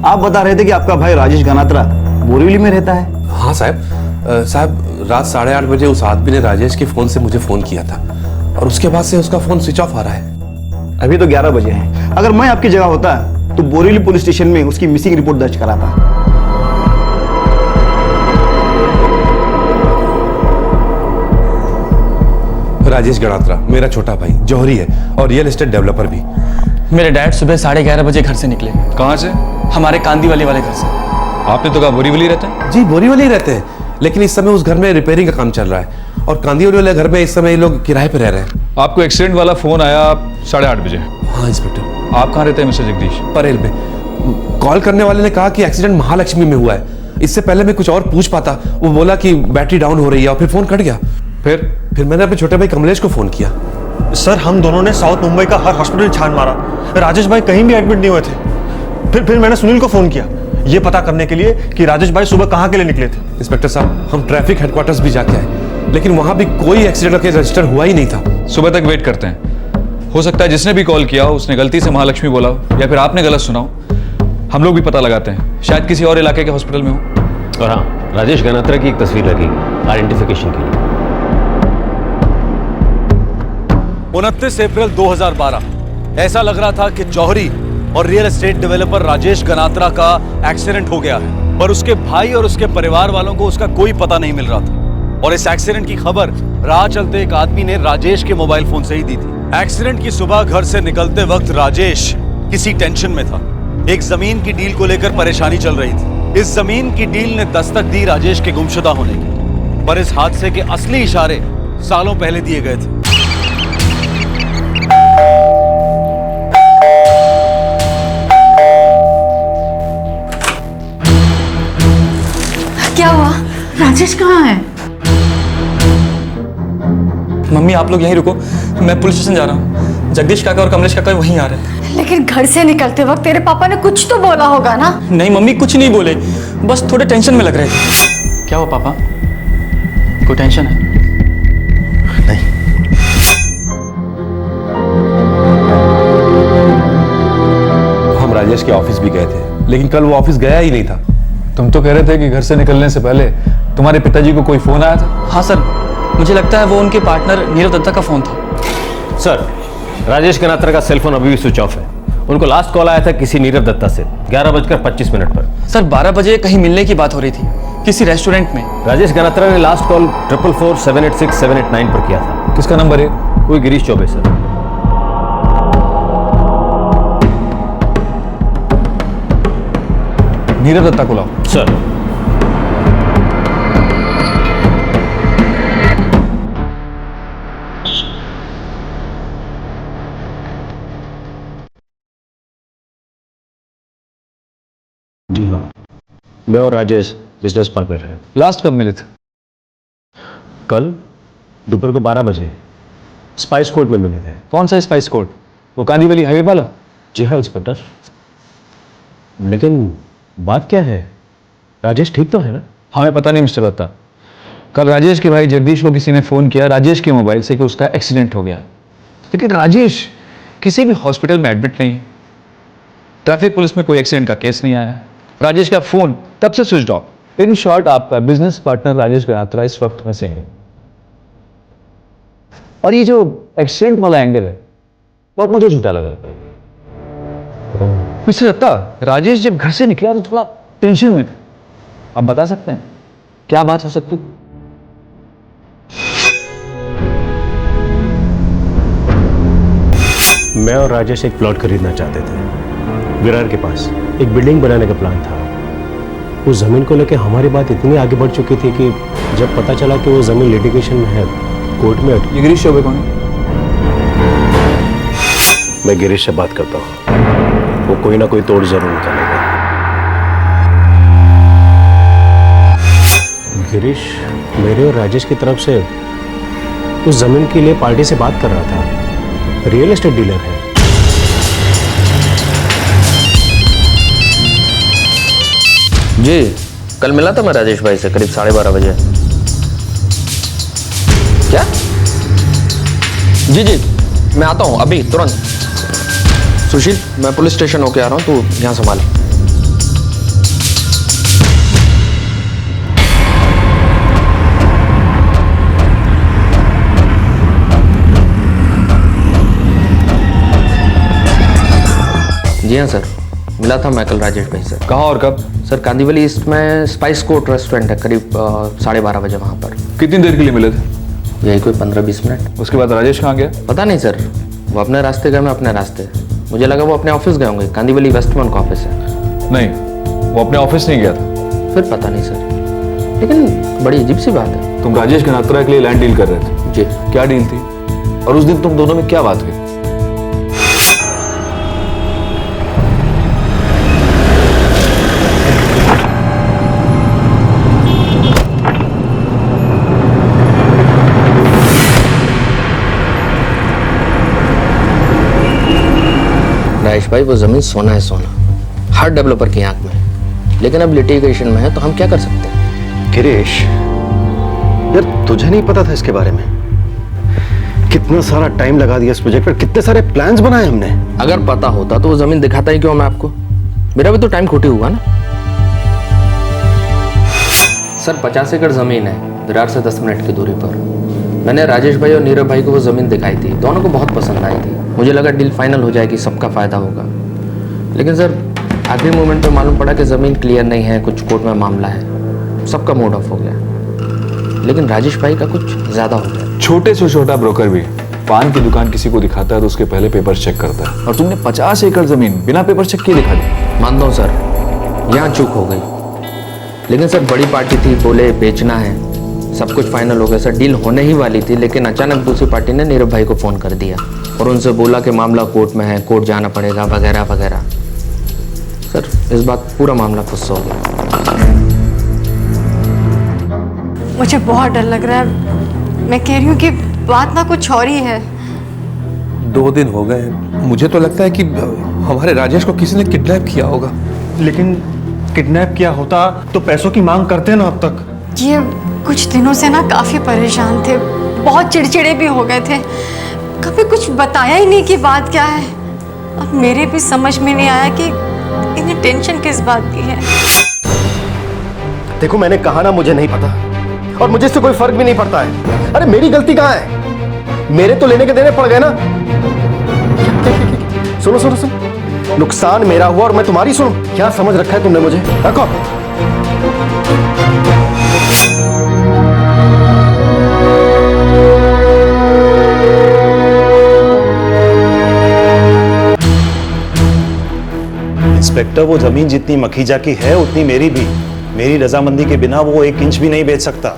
आप बता रहे थे कि आपका भाई राजेश गनात्रा बोरीवली में रहता है। हाँ साहब, रात 8:30 बजे उस आदमी ने राजेश के फोन से मुझे फोन किया था और उसके बाद से उसका फोन स्विच ऑफ आ रहा है। अभी तो 11 बजे हैं। अगर मैं आपकी जगह होता तो बोरीवली पुलिस स्टेशन में उसकी मिसिंग रिपोर्ट दर्ज कराता। राजेश गणात्रा मेरा छोटा भाई, जौहरी है और रियल एस्टेट डेवलपर भी। मेरे डैड सुबह 11:30 बजे घर से निकले। कहाँ से? हमारे कांदीवाली वाले घर से। आपने तो कहा बोरीवली रहते हैं। जी बोरीवली रहते हैं, लेकिन इस समय उस घर में रिपेयरिंग का काम चल रहा है और कांदीवाली वाले घर में इस समय ये लोग किराए पे रह रहे हैं। आपको एक्सीडेंट वाला फोन आया 8:30 बजे। हाँ इंस्पेक्टर। आप कहाँ रहते हैं मिस्टर जगदीश? परेल में। कॉल करने वाले ने कहा कि एक्सीडेंट महालक्ष्मी में हुआ है। इससे पहले मैं कुछ और पूछ पाता, वो बोला कि बैटरी डाउन हो रही है और फिर फोन कट गया। फिर मैंने अपने छोटे भाई कमलेश को फोन किया। सर, हम दोनों ने साउथ मुंबई का हर हॉस्पिटल छान मारा, राजेश भाई कहीं भी एडमिट नहीं हुए थे। फिर मैंने सुनील को फोन किया ये पता करने के लिए कि राजेश भाई सुबह कहाँ के लिए निकले थे। इंस्पेक्टर साहब, हम ट्रैफिक हेडक्वार्टर्स भी जाके आए, लेकिन वहां भी कोई एक्सीडेंट केस रजिस्टर हुआ ही नहीं था। सुबह तक वेट करते हैं। हो सकता है जिसने भी कॉल किया हो उसने गलती से महालक्ष्मी बोला हो या फिर आपने गलत सुना हो। हम लोग भी पता लगाते हैं, शायद किसी और इलाके के हॉस्पिटल में हो। और हाँ, राजेश गनात्रा की एक तस्वीर लगेगी आइडेंटिफिकेशन के लिए। 29 अप्रैल 2012 ऐसा लग रहा था कि जौहरी और real estate developer Rajesh Ganatra का एक्सीडेंट हो गया है, पर उसके भाई और उसके परिवार वालों को उसका कोई पता नहीं मिल रहा था। और इस एक्सीडेंट की खबर राह चलते एक आदमी ने राजेश के मोबाइल फोन से ही दी थी। एक्सीडेंट की सुबह घर से निकलते वक्त राजेश किसी टेंशन में था। एक जमीन की डील को लेकर परेशानी चल रही थी। इस जमीन की डील ने दस्तक दी राजेश के गुमशुदा होने की, पर इस हादसे के असली इशारे सालों पहले दिए गए थे। क्या हुआ? राजेश कहाँ है? मम्मी आप लोग यहीं रुको, मैं पुलिस स्टेशन जा रहा हूँ। जगदीश काका और कमलेश काका वहीं आ रहे हैं। लेकिन घर से निकलते वक्त तेरे पापा ने कुछ तो बोला होगा ना? नहीं मम्मी कुछ नहीं बोले, बस थोड़े टेंशन में लग रहे थे। क्या हुआ पापा, कोई टेंशन है? हम राजेश के ऑफिस भी गए थे, लेकिन कल वो ऑफिस गया ही नहीं था। तुम तो कह रहे थे कि घर से निकलने से पहले तुम्हारे पिताजी को कोई फोन आया था। हाँ सर, मुझे लगता है वो उनके पार्टनर नीरव दत्ता का फोन था। सर, राजेश गनात्रा का सेल फोन अभी भी स्विच ऑफ है। उनको लास्ट कॉल आया था किसी नीरव दत्ता से 11:25 पर। सर 12 बजे कहीं मिलने की बात हो रही थी किसी रेस्टोरेंट में। राजेश गनात्रा ने लास्ट कॉल 444-786-789 पर किया था। किसका नंबर है? कोई गिरीश चौबे सर। नीरव दत्ता को लाओ। सर। जी हाँ, मैं और राजेश बिजनेस पार्टनर हैं। लास्ट कब मिले थे? कल दोपहर को 12 बजे स्पाइस कोर्ट में मिले थे। कौन सा स्पाइस कोर्ट? वो कांदीवली हाईवे वाला? जी हाँ इंस्पेक्टर। लेकिन बात क्या है, राजेश ठीक तो है ना? हमें पता नहीं मिस्टर दत्ता। कल राजेश के भाई जगदीश को किसी ने फोन किया राजेश के मोबाइल से कि उसका एक्सीडेंट हो गया, लेकिन राजेश किसी भी हॉस्पिटल में एडमिट नहीं है। ट्रैफिक पुलिस में कोई एक्सीडेंट का केस नहीं आया। राजेश का फोन तब से स्विच ऑफ। इन शॉर्ट, आपका बिजनेस पार्टनर राजेश गनात्रा इस वक्त में से है। और ये जो एक्सीडेंट वाला एंगल है बहुत मुझे झूठा लगा। मिस्टर दत्ता, राजेश जब घर से निकला तो थोड़ा टेंशन में, आप बता सकते हैं क्या बात हो सकती? मैं और राजेश एक प्लॉट खरीदना चाहते थे। विरार के पास एक बिल्डिंग बनाने का प्लान था। उस जमीन को लेकर हमारी बात इतनी आगे बढ़ चुकी थी कि जब पता चला कि वो जमीन लिटिगेशन में है, कोर्ट में ये गिरीश चौबे कौन है? मैं गिरीश से बात करता हूँ, वो कोई ना कोई तोड़ जरूर निकालेगा। गिरीश मेरे और राजेश की तरफ से उस जमीन के लिए पार्टी से बात कर रहा था। रियल एस्टेट डीलर है। जी, कल मिला था मैं राजेश भाई से करीब 12:30 बजे। क्या? जी जी, मैं आता हूँ अभी तुरंत। सुशील, मैं पुलिस स्टेशन होके आ रहा हूँ, तू यहाँ संभाल। जी हाँ सर, मिला था मैं कल राजेश भाई से। कहाँ और कब? सर कांदीवली ईस्ट में स्पाइस कोर्ट रेस्टोरेंट है, करीब 12:30 बजे वहाँ पर। कितनी देर के लिए मिले थे? यही कोई 15-20 मिनट। उसके बाद राजेश कहाँ गया? पता नहीं सर, वो अपने रास्ते गए, मैं अपने रास्ते। मुझे लगा वो अपने ऑफिस गए होंगे, कांदीवली वेस्ट में उनका ऑफिस है। नहीं, वो अपने ऑफिस नहीं गया था। फिर पता नहीं सर, लेकिन बड़ी अजीब सी बात है। तुम राजेश गनात्रा के लिए लैंड डील कर रहे थे? जी। क्या डील थी और उस दिन तुम दोनों में क्या बात हुई? राजेश भाई, वो जमीन सोना है, सोना हर डेवलपर की आंख में। लेकिन अब लिटिगेशन में है तो हम क्या कर सकते हैं? गिरीश यार, तुझे नहीं पता था इसके बारे में? कितना सारा टाइम लगा दिया इस प्रोजेक्ट पर, कितने सारे प्लान्स बनाए हमने। अगर पता होता तो वो जमीन दिखाता ही क्यों मैं आपको? मेरा भी तो टाइम खोटी हुआ ना। सर 50 एकड़ जमीन है विरार से 10 मिनट की दूरी पर। मैंने राजेश भाई और नीरव भाई को वो जमीन दिखाई थी, दोनों को बहुत पसंद आई थी। मुझे लगा डील फाइनल हो जाएगी, सबका फायदा होगा। लेकिन सर आखिरी मोमेंट पे मालूम पड़ा कि ज़मीन क्लियर नहीं है, कुछ कोर्ट में मामला है, सबका मूड ऑफ हो गया। लेकिन राजेश भाई का कुछ ज़्यादा हो गया। छोटे से छोटा ब्रोकर भी पान की दुकान किसी को दिखाता है तो उसके पहले पेपर चेक करता है, और तुमने 50 एकड़ जमीन बिना पेपर चेक किए दिखा दी। मानता हूँ सर, यहाँ चूक हो गई। लेकिन सर बड़ी पार्टी थी, बोले बेचना है, सब कुछ फाइनल हो गया सर, डील होने ही वाली थी। लेकिन अचानक दूसरी पार्टी ने नीरव भाई को फ़ोन कर दिया और उनसे बोला कि मामला कोर्ट में है, कोर्ट जाना पड़ेगा वगैरह वगैरह। सर इस बात पूरा मामला फुस हो गया। मुझे बहुत डर लग रहा है। मैं कह रही हूँ कि बात ना कुछ और ही है। 2 दिन हो गए, मुझे तो लगता है कि हमारे राजेश को किसी ने किडनैप किया होगा। लेकिन किडनैप किया होता तो पैसों की मांग करते ना अब तक। ये कुछ दिनों से ना काफी परेशान थे, बहुत चिड़चिड़े भी हो गए थे, कभी कुछ बताया ही नहीं कि बात क्या है। अब मेरे भी समझ में नहीं आया कि इन्हें टेंशन किस बात की है। देखो मैंने कहा ना मुझे नहीं पता, और मुझे इससे कोई फर्क भी नहीं पड़ता है। अरे मेरी गलती कहाँ है? मेरे तो लेने के देने पड़ गए ना। सुनो सुनो सुनो, नुकसान मेरा हुआ और मैं तुम्हारी सुनूं? क्या समझ रखा है तुमने मुझे? रखो। इंस्पेक्टर, वो जमीन जितनी मखीजा की है उतनी मेरी भी। मेरी रजामंदी के बिना वो 1 इंच भी नहीं बेच सकता।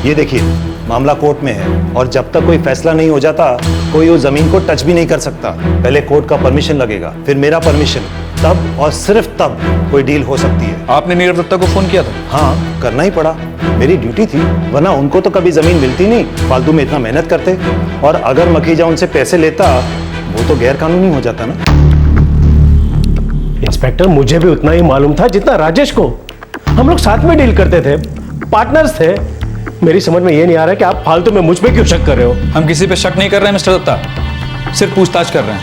ये देखिए, मामला कोर्ट में है और जब तक कोई फैसला नहीं हो जाता कोई उस जमीन को टच भी नहीं कर सकता। पहले कोर्ट का परमिशन लगेगा, फिर मेरा परमिशन, तब और सिर्फ तब कोई डील हो सकती है। आपने नीरव दत्ता को फोन किया था? हाँ, करना ही पड़ा, मेरी ड्यूटी थी, वरना उनको तो कभी जमीन मिलती नहीं, फालतू में इतना मेहनत करते। और अगर मखीजा उनसे पैसे लेता वो तो गैर कानूनी हो जाता ना। इंस्पेक्टर, मुझे भी उतना ही मालूम था जितना राजेश को। हम लोग साथ में डील करते थे, पार्टनर्स थे। मेरी समझ में ये नहीं आ रहा कि आप फालतू में मुझ पे क्यों शक कर रहे हो? हम किसी पे शक नहीं कर रहे हैं मिस्टर दत्ता, सिर्फ पूछताछ कर रहे हैं।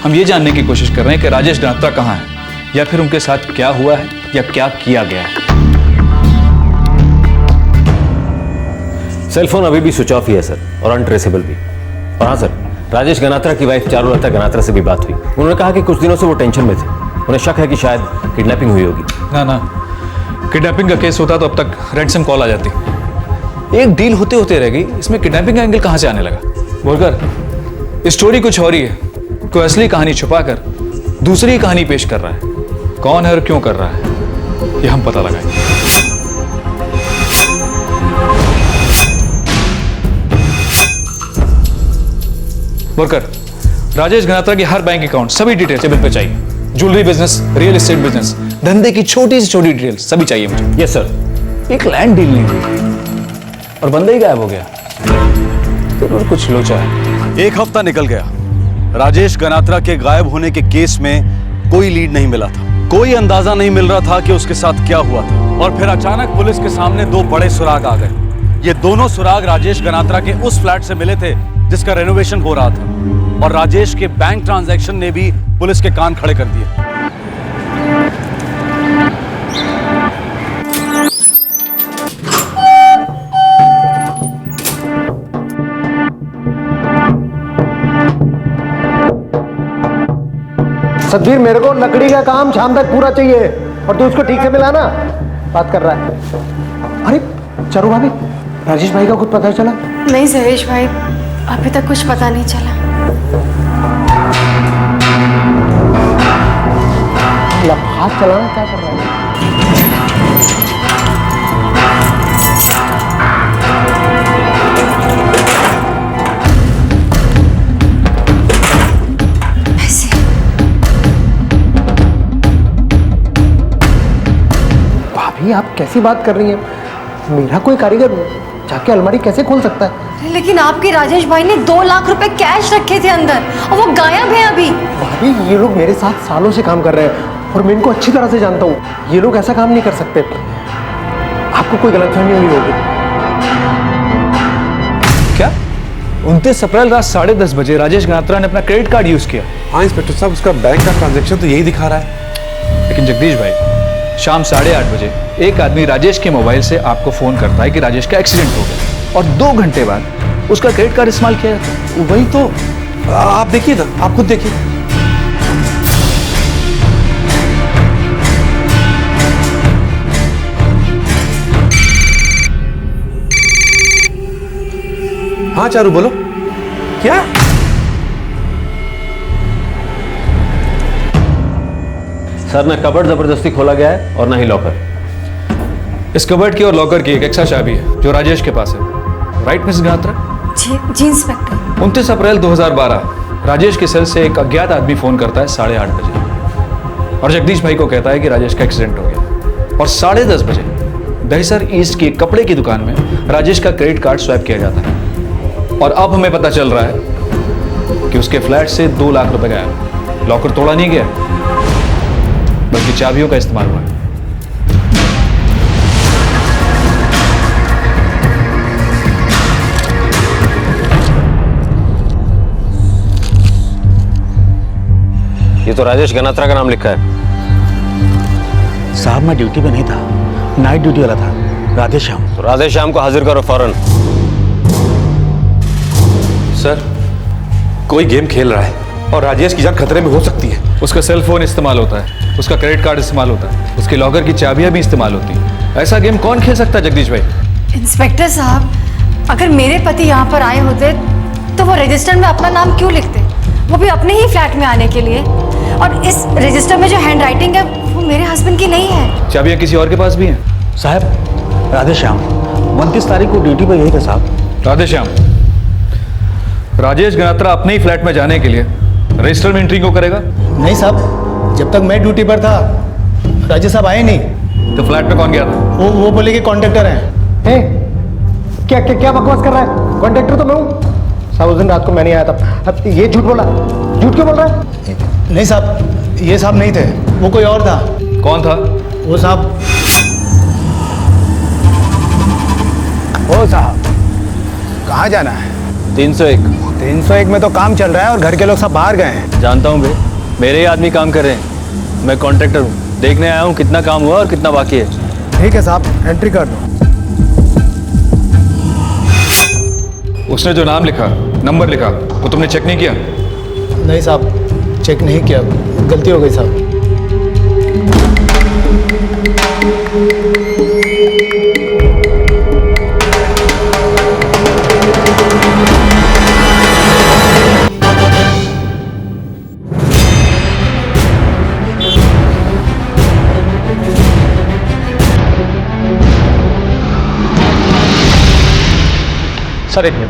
हम ये जानने की कोशिश कर रहे हैं कि राजेश गनात्रा कहाँ है, या फिर उनके साथ क्या हुआ है या क्या किया गया है। सेलफोन अभी भी स्विच ऑफ ही है सर, और अनट्रेसेबल भी। और हाँ सर, राजेश गनात्रा की वाइफ चारुलता गनात्रा से भी बात हुई। उन्होंने कहा कि कुछ दिनों से वो टेंशन में थे, उन्हें शक है कि शायद किडनैपिंग हुई होगी। ना ना, किडनैपिंग का केस होता तो अब तक रैंसम कॉल आ जाती। एक डील होते होते रह गई, इसमें किडनैपिंग का एंगल कहां से आने लगा? बोलकर स्टोरी कुछ और ही है। कोई असली कहानी छुपाकर दूसरी कहानी पेश कर रहा है। कौन है और क्यों कर रहा है, ये हम पता लगाएंगे। बोलकर राजेश गनात्रा की हर बैंक अकाउंट सभी डिटेल टेबल पे चाहिए। Jewellery business, real estate business, धंधे की छोटी से छोटी डिटेल सभी चाहिए मुझे। Yes sir. एक लैंड डील नहीं हुई और बंदा ही गायब हो गया, जरूर कुछ लोचा है। 1 हफ्ता निकल गया, राजेश गनात्रा के गायब होने के केस में कोई लीड नहीं मिला था, कोई अंदाजा नहीं मिल रहा था कि उसके साथ क्या हुआ था। और फिर अचानक पुलिस के सामने 2 बड़े सुराग आ गए। ये दोनों सुराग राजेश गनात्रा के उस फ्लैट से मिले थे जिसका रेनोवेशन हो रहा था, और राजेश के बैंक ट्रांजैक्शन ने भी पुलिस के कान खड़े कर दिए। सतबीर, मेरे को लकड़ी का काम शाम तक पूरा चाहिए, और तू उसको ठीक से मिला ना। बात कर रहा है। अरे चारू भाभी, राजेश भाई का कुछ पता चला? नहीं सहेश भाई, अभी तक कुछ पता नहीं चला। हाथ चलाना क्या कर रहा है? भाभी, आप कैसी बात कर रही हैं? मेरा कोई कारीगर जाके अलमारी कैसे खोल सकता है? लेकिन आपके राजेश भाई ने 2 लाख रुपए कैश रखे थे अंदर, और वो गायब है अभी। भाभी, ये लोग मेरे साथ सालों से काम कर रहे हैं और मैं इनको अच्छी तरह से जानता हूँ। ये लोग ऐसा काम नहीं कर सकते। आपको कोई गलतफहमी हुई होगी। क्या 29 अप्रैल रात 10:30 बजे राजेश गनात्रा ने अपना क्रेडिट कार्ड यूज किया? हाँ इंस्पेक्टर साहब, उसका बैंक का ट्रांजैक्शन तो यही दिखा रहा है। लेकिन जगदीश भाई, शाम 8:30 बजे एक आदमी राजेश के मोबाइल से आपको फोन करता है कि राजेश का एक्सीडेंट हो गया, और 2 घंटे बाद उसका क्रेडिट कार्ड इस्तेमाल किया जाता है। वही तो, आप देखिए ना, आप खुद देखिए। हाँ चारू, बोलो। क्या? सर, ना कबर्ड जबरदस्ती खोला गया है और ना ही लॉकर। इस कबर्ड की और लॉकर की एक एक्स्ट्रा चाबी है जो राजेश के पास है। Right miss Ganatra? जी इंस्पेक्टर। 29 अप्रैल 2012 राजेश के सेल से एक अज्ञात आदमी फोन करता है 8:30 बजे, और जगदीश भाई को कहता है कि राजेश का एक्सीडेंट हो गया। और 10:30 बजे दहिसर ईस्ट की कपड़े की दुकान में राजेश का क्रेडिट कार्ड स्वैप किया जाता है। और अब हमें पता चल रहा है कि उसके फ्लैट से 2 लाख रुपए गायब। लॉकर तोड़ा नहीं गया, बल्कि चाबियों का इस्तेमाल हुआ है। ये तो राजेश गनात्रा का नाम लिखा है। साहब मैं ड्यूटी पे नहीं था, नाइट ड्यूटी वाला था। राधे श्याम। तो राधे श्याम को हाजिर करो फौरन। सर, कोई गेम खेल रहा है और राजेश की जान खतरे में हो सकती है। उसका सेल फोन इस्तेमाल होता है, उसका क्रेडिट कार्ड इस्तेमाल होता है, उसके लॉकर की चाबियां भी इस्तेमाल होती हैं। ऐसा गेम कौन खेल सकता है जगदीश भाई? इंस्पेक्टर साहब, अगर मेरे पति यहाँ पर आए होते तो वो रजिस्टर में अपना नाम क्यों लिखते, वो भी अपने ही फ्लैट में आने के लिए? और इस रजिस्टर में जो हैंड राइटिंग है वो मेरे हस्बैंड की नहीं है। चाबियां किसी और के पास भी हैं। साहब राधे श्याम 29 तारीख को ड्यूटी पर यही था साहब। राधे श्याम, राजेश गनात्रा अपने ही फ्लैट में जाने के लिए रजिस्टर में एंट्री क्यों करेगा? नहीं साहब, जब तक मैं ड्यूटी पर था राजेश साहब आए नहीं। तो फ्लैट में कौन गया था? वो बोले कि कॉन्ट्रैक्टर हैं। क्या क्या क्या बकवास कर रहा है? कॉन्ट्रैक्टर तो मैं हूँ साहब। उस दिन रात को मैं नहीं आया था। अब ये झूठ बोला, झूठ क्यों बोल रहा है? नहीं साहब, ये साहब नहीं थे, वो कोई और था। कौन था? वो साहब। ओ साहब, कहाँ जाना है? 301। 301 में तो काम चल रहा है और घर के लोग सब बाहर गए हैं। जानता हूँ बे, मेरे ही आदमी काम कर रहे हैं। मैं कॉन्ट्रैक्टर हूँ, देखने आया हूँ कितना काम हुआ और कितना बाकी है। ठीक है साहब, एंट्री कर दो। उसने जो नाम लिखा, नंबर लिखा, वो तुमने चेक नहीं किया? नहीं साहब, चेक नहीं किया, गलती हो गई साहब। सर एक मिनट।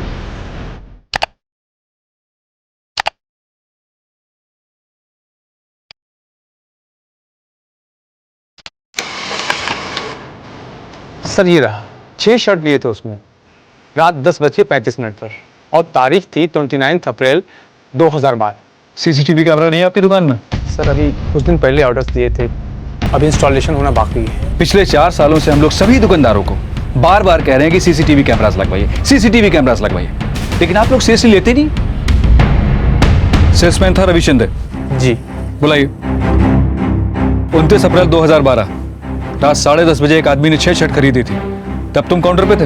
सर ये रहा, 6 शर्ट लिए थे उसमें रात 10:35 पर और तारीख थी 29 अप्रैल 2012। सीसीटीवी कैमरा नहीं है आपकी दुकान में? सर अभी कुछ दिन पहले ऑर्डर्स दिए थे, अभी इंस्टॉलेशन होना बाकी है। पिछले 4 सालों से हम लोग सभी दुकानदारों को बार बार कह रहे हैं कि सीसीटीवी कैमरास लगवाइए, सीसीटीवी कैमरास लगवाइए, लेकिन आप लोग सीरियसली लेते नहीं। सेल्समैन था रविचंद्र जी, बुलाइए। 29 अप्रैल 2012 रात 10:30 बजे एक आदमी ने 6 शर्ट खरीदी थी, तब तुम काउंटर पे थे?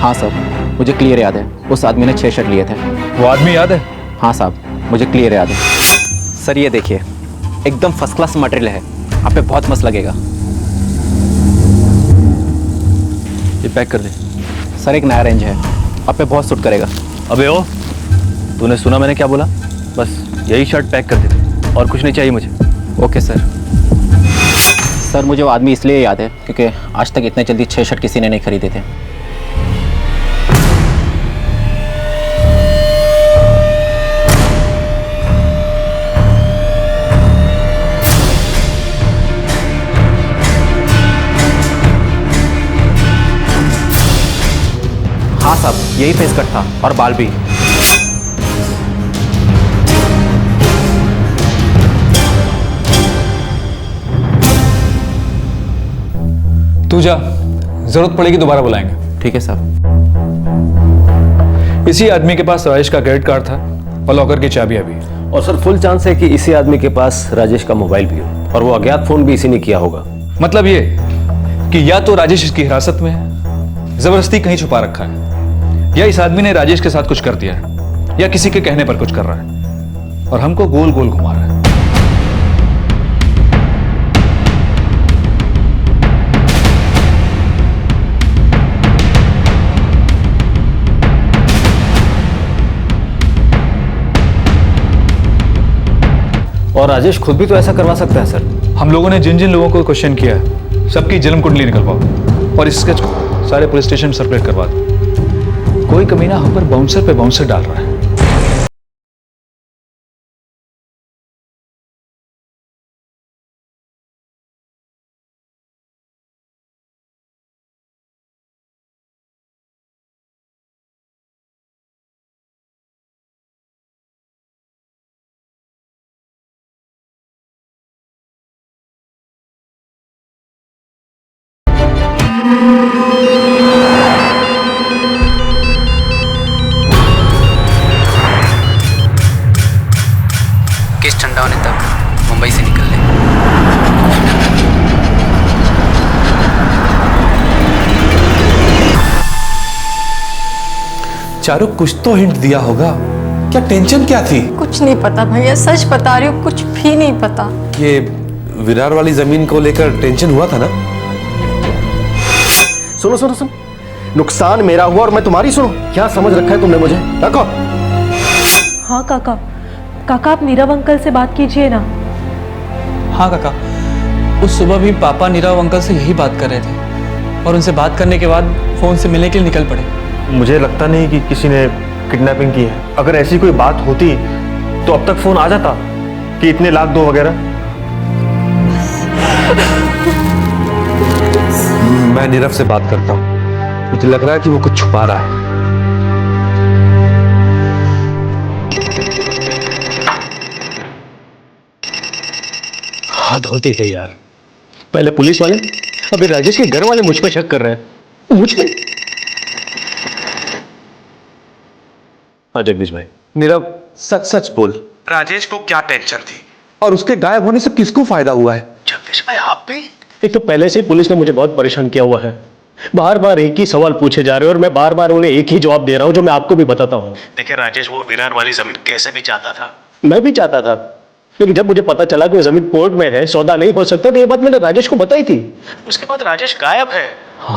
हाँ सर, मुझे क्लियर याद है, उस आदमी ने 6 शर्ट लिए थे। वो आदमी याद है? हाँ साहब, मुझे क्लियर याद है। सर ये देखिए, एकदम फर्स्ट क्लास मटेरियल है, आप पे बहुत मस्त लगेगा। ये पैक कर दे। सर एक नया रेंज है, आप पे बहुत सूट करेगा। अबे ओ, तूने सुना मैंने क्या बोला? बस यही शर्ट पैक कर दे, और कुछ नहीं चाहिए मुझे। Okay sir. सर मुझे वो आदमी इसलिए याद है क्योंकि आज तक इतने जल्दी 6 शर्ट किसी ने नहीं खरीदे थे। हाँ साहब, यही फेस कट था और बाल भी। तू जा, जरूरत पड़ेगी दोबारा बुलाएंगे। ठीक है सर। इसी आदमी के पास राजेश का क्रेडिट कार्ड था और लॉकर की चाबियां भी। और सर फुल चांस है कि इसी आदमी के पास राजेश का मोबाइल भी हो और वो अज्ञात फोन भी इसी ने किया होगा। मतलब ये कि या तो राजेश इसकी हिरासत में है, जबरदस्ती कहीं छुपा रखा है, या इस आदमी ने राजेश के साथ कुछ कर दिया है, या किसी के कहने पर कुछ कर रहा है और हमको गोल गोल घुमा रहा है। और राजेश खुद भी तो ऐसा करवा सकता है सर। हम लोगों ने जिन जिन लोगों को क्वेश्चन किया है, सबकी जन्म कुंडली निकलवाओ और इस स्केच को सारे पुलिस स्टेशन सर्कुलेट करवा दो। कोई कमीना हम पर बाउंसर पे बाउंसर डाल रहा है। चारू कुछ तो हिंट दिया होगा। क्या टेंशन क्या थी? कुछ नहीं पता भैया, सच बता रही हूँ, कुछ भी नहीं पता। ये विरार वाली जमीन को लेकर टेंशन हुआ था ना? सुनो सुनो सुनो, नुकसान मेरा हुआ और मैं तुम्हारी सुनो। क्या समझ रखा है तुमने मुझे? रखो। हाँ काका, काका आप नीरव अंकल से बात कीजिए ना। हाँ काका, उस सुबह भी पापा नीरव अंकल से यही बात कर रहे थे और उनसे बात करने के बाद फोन से मिलने के लिए निकल पड़े। मुझे लगता नहीं कि किसी ने किडनैपिंग की है। अगर ऐसी कोई बात होती तो अब तक फोन आ जाता कि इतने लाख दो वगैरह। मैं नीरव से बात करता हूं। मुझे लग रहा है कि वो कुछ छुपा रहा है। हाथ धोती है यार। पहले पुलिस वाले, अभी राजेश के घर वाले मुझ पे शक कर रहे हैं। मुझ पे? हाँ जगदीश भाई। नीरव सच सच बोल, राजेश को क्या टेंशन थी और उसके गायब होने से किसको फायदा हुआ है? जगदीश भाई आप भी? एक तो पहले से ही पुलिस ने मुझे बहुत परेशान किया हुआ है। बार बार एक ही सवाल पूछे जा रहे हैं और मैं बार बार उन्हें एक ही जवाब दे रहा हूं, जो मैं आपको भी बताता हूं। देखिए राजेश, वो विरार वाली जमीन कैसे भी चाहता था। मैं भी चाहता था, लेकिन जब मुझे पता चला कि वो जमीन कोर्ट में है, सौदा नहीं हो सकता, तो ये बात मैंने राजेश को बताई थी। उसके बाद राजेश गायब है।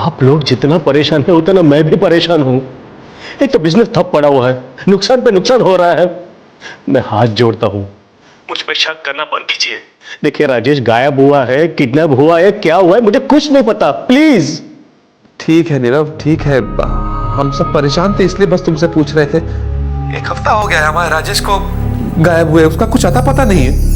आप लोग जितना परेशान है उतना मैं भी परेशान हूं। एक तो बिजनेस ठप पड़ा हुआ है, नुकसान पे नुकसान हो रहा है। मैं हाथ जोड़ता हूं, मुझ पर शक करना बंद कीजिए। देखिए राजेश गायब हुआ है, किडनैप हुआ है, क्या हुआ है मुझे कुछ नहीं पता, प्लीज। ठीक है नीरव, ठीक है। हम सब परेशान थे इसलिए बस तुमसे पूछ रहे थे। एक हफ्ता हो गया है हमारे राजेश को गायब हुए, उसका कुछ अता पता नहीं है।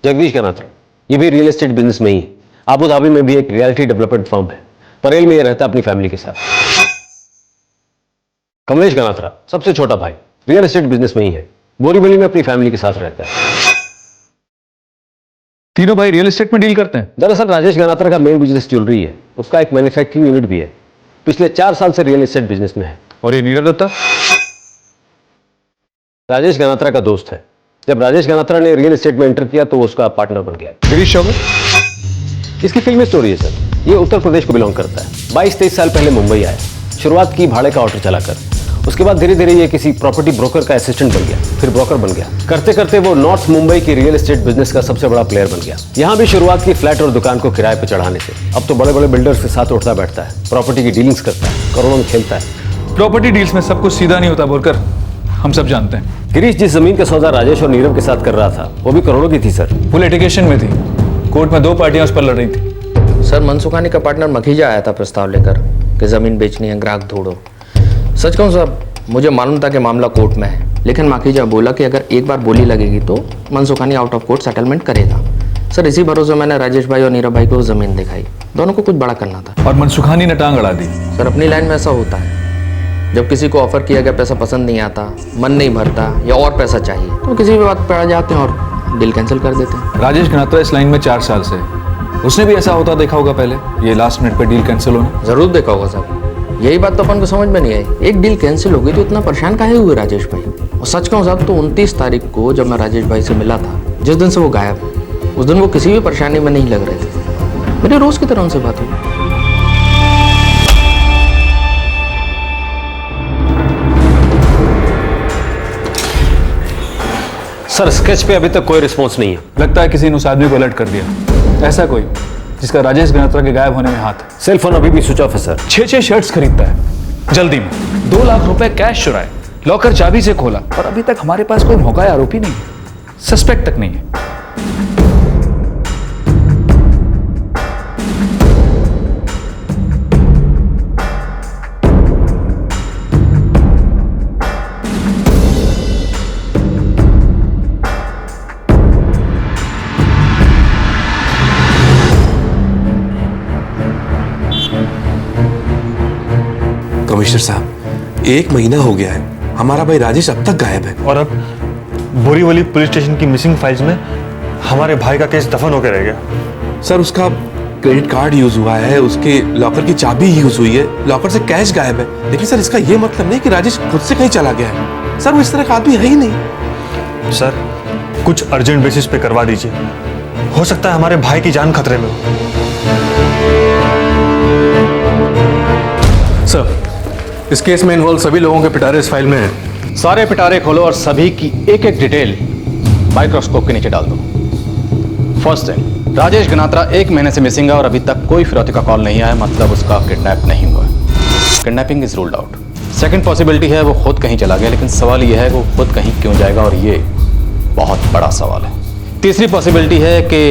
जगदीश गनात्रा, ये भी रियल एस्टेट बिजनेस में ही है। अबू धाबी में भी एक रियलिटी डेवलपमेंट फर्म है। परेल में ये रहता है अपनी फैमिली के साथ। कमलेश गनात्रा, सबसे छोटा भाई, रियल एस्टेट बिजनेस में ही है। बोरीवली में अपनी फैमिली के साथ रहता है। तीनों भाई रियल एस्टेट में डील करते हैं। दरअसल राजेश गनात्रा का मेन बिजनेस ज्वेलरी है। उसका एक मैन्युफैक्चरिंग यूनिट भी है। पिछले 4 साल से रियल एस्टेट बिजनेस में है। और ये नीरव दत्ता राजेश गनात्रा का दोस्त है। जब राजेश गनात्रा ने रियल एस्टेट में एंटर किया तो वो उसका पार्टनर बन गया। गिरीश चौबे, इसकी फिल्मी स्टोरी है सर। ये उत्तर प्रदेश को बिलोंग करता है। 22-23 साल पहले मुंबई आया। शुरुआत की भाड़े का ऑटो चलाकर। उसके बाद धीरे धीरे ये किसी प्रॉपर्टी ब्रोकर का असिस्टेंट बन गया, फिर ब्रोकर बन गया। करते करते वो नॉर्थ मुंबई की रियल एस्टेट बिजनेस का सबसे बड़ा प्लेयर बन गया। यहाँ भी शुरुआत की फ्लैट और दुकान को किराए पर चढ़ाने से। अब तो बड़े बड़े बिल्डर्स के साथ उठता बैठता है, प्रॉपर्टी की डीलिंग्स करता है, करोड़ों में खेलता है। प्रॉपर्टी डील्स में सब कुछ सीधा नहीं होता बोलकर हम सब जानते हैं। गिरीश जिस जमीन का सौदा राजेश और नीरव के साथ कर रहा था वो भी करोड़ों की थी सर। वो लिटिगेशन में थी, कोर्ट में 2 पार्टियां उस पर लड़ रही थी। सर मनसुखानी का पार्टनर मखीजा आया था प्रस्ताव लेकर कि जमीन बेचनी है, ग्राहक ढूंढो। सच कहूँ साहब, मुझे मालूम था कि मामला कोर्ट में है, लेकिन मखीजा बोला कि अगर एक बार बोली लगेगी तो Mansukhani out of court settlement करेगा। सर इसी भरोसे मैंने राजेश भाई और नीरव भाई को जमीन दिखाई। दोनों को कुछ बड़ा करना था और मनसुखानी ने टांग अड़ा दी। सर अपनी लाइन में ऐसा होता है, जब किसी को ऑफर किया गया पैसा पसंद नहीं आता, मन नहीं भरता या और पैसा चाहिए तो किसी भी बात पर आ जाते हैं और डील कैंसिल कर देते हैं। राजेश गनात्रा इस लाइन में 4 साल से, उसने भी ऐसा होता देखा होगा पहले, ये लास्ट मिनट पे डील कैंसिल होना। जरूर देखा होगा साहब, यही बात तो अपन को समझ में नहीं आई। एक डील कैंसिल हो गई तो इतना परेशान काहे हुए राजेश भाई? और सच कहूँ साहब तो 29 तारीख को जब मैं राजेश भाई से मिला था, जिस दिन से वो गायब है, उस दिन वो किसी भी परेशानी में नहीं लग रहे थे। मेरे रोज की तरह उनसे बात हुई। सर स्केच पे अभी तक कोई रिस्पॉन्स नहीं है। लगता है किसी ने उस आदमी को अलर्ट कर दिया। ऐसा कोई जिसका राजेश गनात्रा के गायब होने में हाथ है। सेल फोन अभी भी स्विच ऑफ है सर। 6 शर्ट्स खरीदता है जल्दी में, 2 लाख रुपए कैश चुराए, लॉकर चाबी से खोला और अभी तक हमारे पास कोई मौका आरोपी नहीं है, सस्पेक्ट तक नहीं है। कमिश्नर साहब, 1 महीना हो गया है, हमारा भाई राजेश अब तक गायब है। और अब बोरीवली पुलिस स्टेशन की मिसिंग फाइल्स में हमारे भाई का केस दफन होकर रह गया। सर उसका क्रेडिट कार्ड यूज हुआ है, उसके लॉकर की चाबी यूज हुई है, लॉकर से कैश गायब है। लेकिन सर इसका ये मतलब नहीं कि राजेश खुद से कहीं चला गया है। सर वो इस तरह का आदमी है ही नहीं। सर कुछ अर्जेंट बेसिस पे करवा दीजिए, हो सकता है हमारे भाई की जान खतरे में हो। सर, इस केस में इन्वॉल्व सभी लोगों के पिटारे इस फाइल में हैं। सारे पिटारे खोलो और सभी की एक एक डिटेल माइक्रोस्कोप के नीचे डाल दो। फर्स्ट थिंग, राजेश गनात्रा 1 महीने से मिसिंग है और अभी तक कोई फिरौती का कॉल नहीं आया, मतलब उसका किडनैप नहीं हुआ। Kidnapping is ruled out. Second possibility है वो खुद कहीं चला गया, लेकिन सवाल यह है वो खुद कहीं क्यों जाएगा, और ये बहुत बड़ा सवाल है। तीसरी पॉसिबिलिटी है कि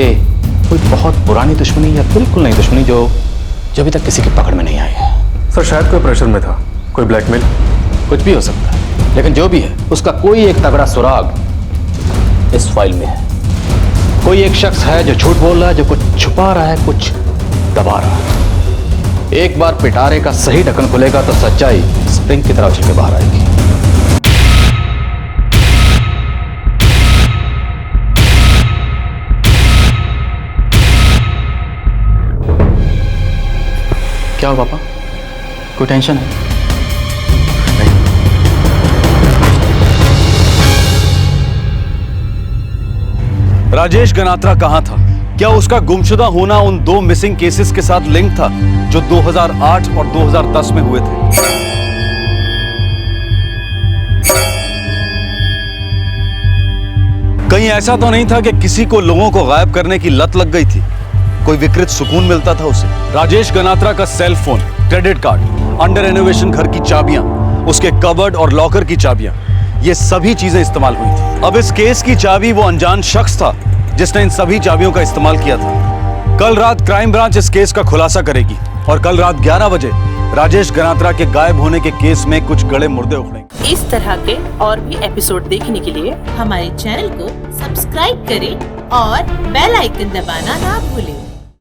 कोई बहुत पुरानी दुश्मनी या बिल्कुल नई दुश्मनी जो अभी तक किसी की पकड़ में नहीं आई है। सर शायद कोई प्रेशर में था, कोई ब्लैकमेल, कुछ भी हो सकता है, लेकिन जो भी है उसका कोई एक तगड़ा सुराग इस फाइल में है। कोई एक शख्स है जो झूठ बोल रहा है, जो कुछ छुपा रहा है, कुछ दबा रहा है। एक बार पिटारे का सही ढक्कन खुलेगा तो सच्चाई स्प्रिंग की तरह उछल के बाहर आएगी। क्या हो पापा, कोई टेंशन है? राजेश गनात्रा कहां था? क्या उसका गुमशुदा होना उन 2 मिसिंग केसेस के साथ लिंक था जो 2008 और 2010 में हुए थे? कहीं ऐसा तो नहीं था कि किसी को लोगों को गायब करने की लत लग गई थी, कोई विकृत सुकून मिलता था उसे? राजेश गनात्रा का cell phone, credit card, under renovation घर की चाबियां, उसके कबर्ड और लॉकर की चाबियां, ये सभी चीजें इस्तेमाल हुई थी। अब इस केस की चाबी वो अनजान शख्स था जिसने इन सभी चाबियों का इस्तेमाल किया था। कल रात क्राइम ब्रांच इस केस का खुलासा करेगी और कल रात 11 बजे राजेश गनात्रा के गायब होने के केस में कुछ गड़े मुर्दे उखड़ेंगे। इस तरह के और भी एपिसोड देखने के लिए हमारे चैनल को सब्सक्राइब करें और बेल आइकन दबाना ना भूलें।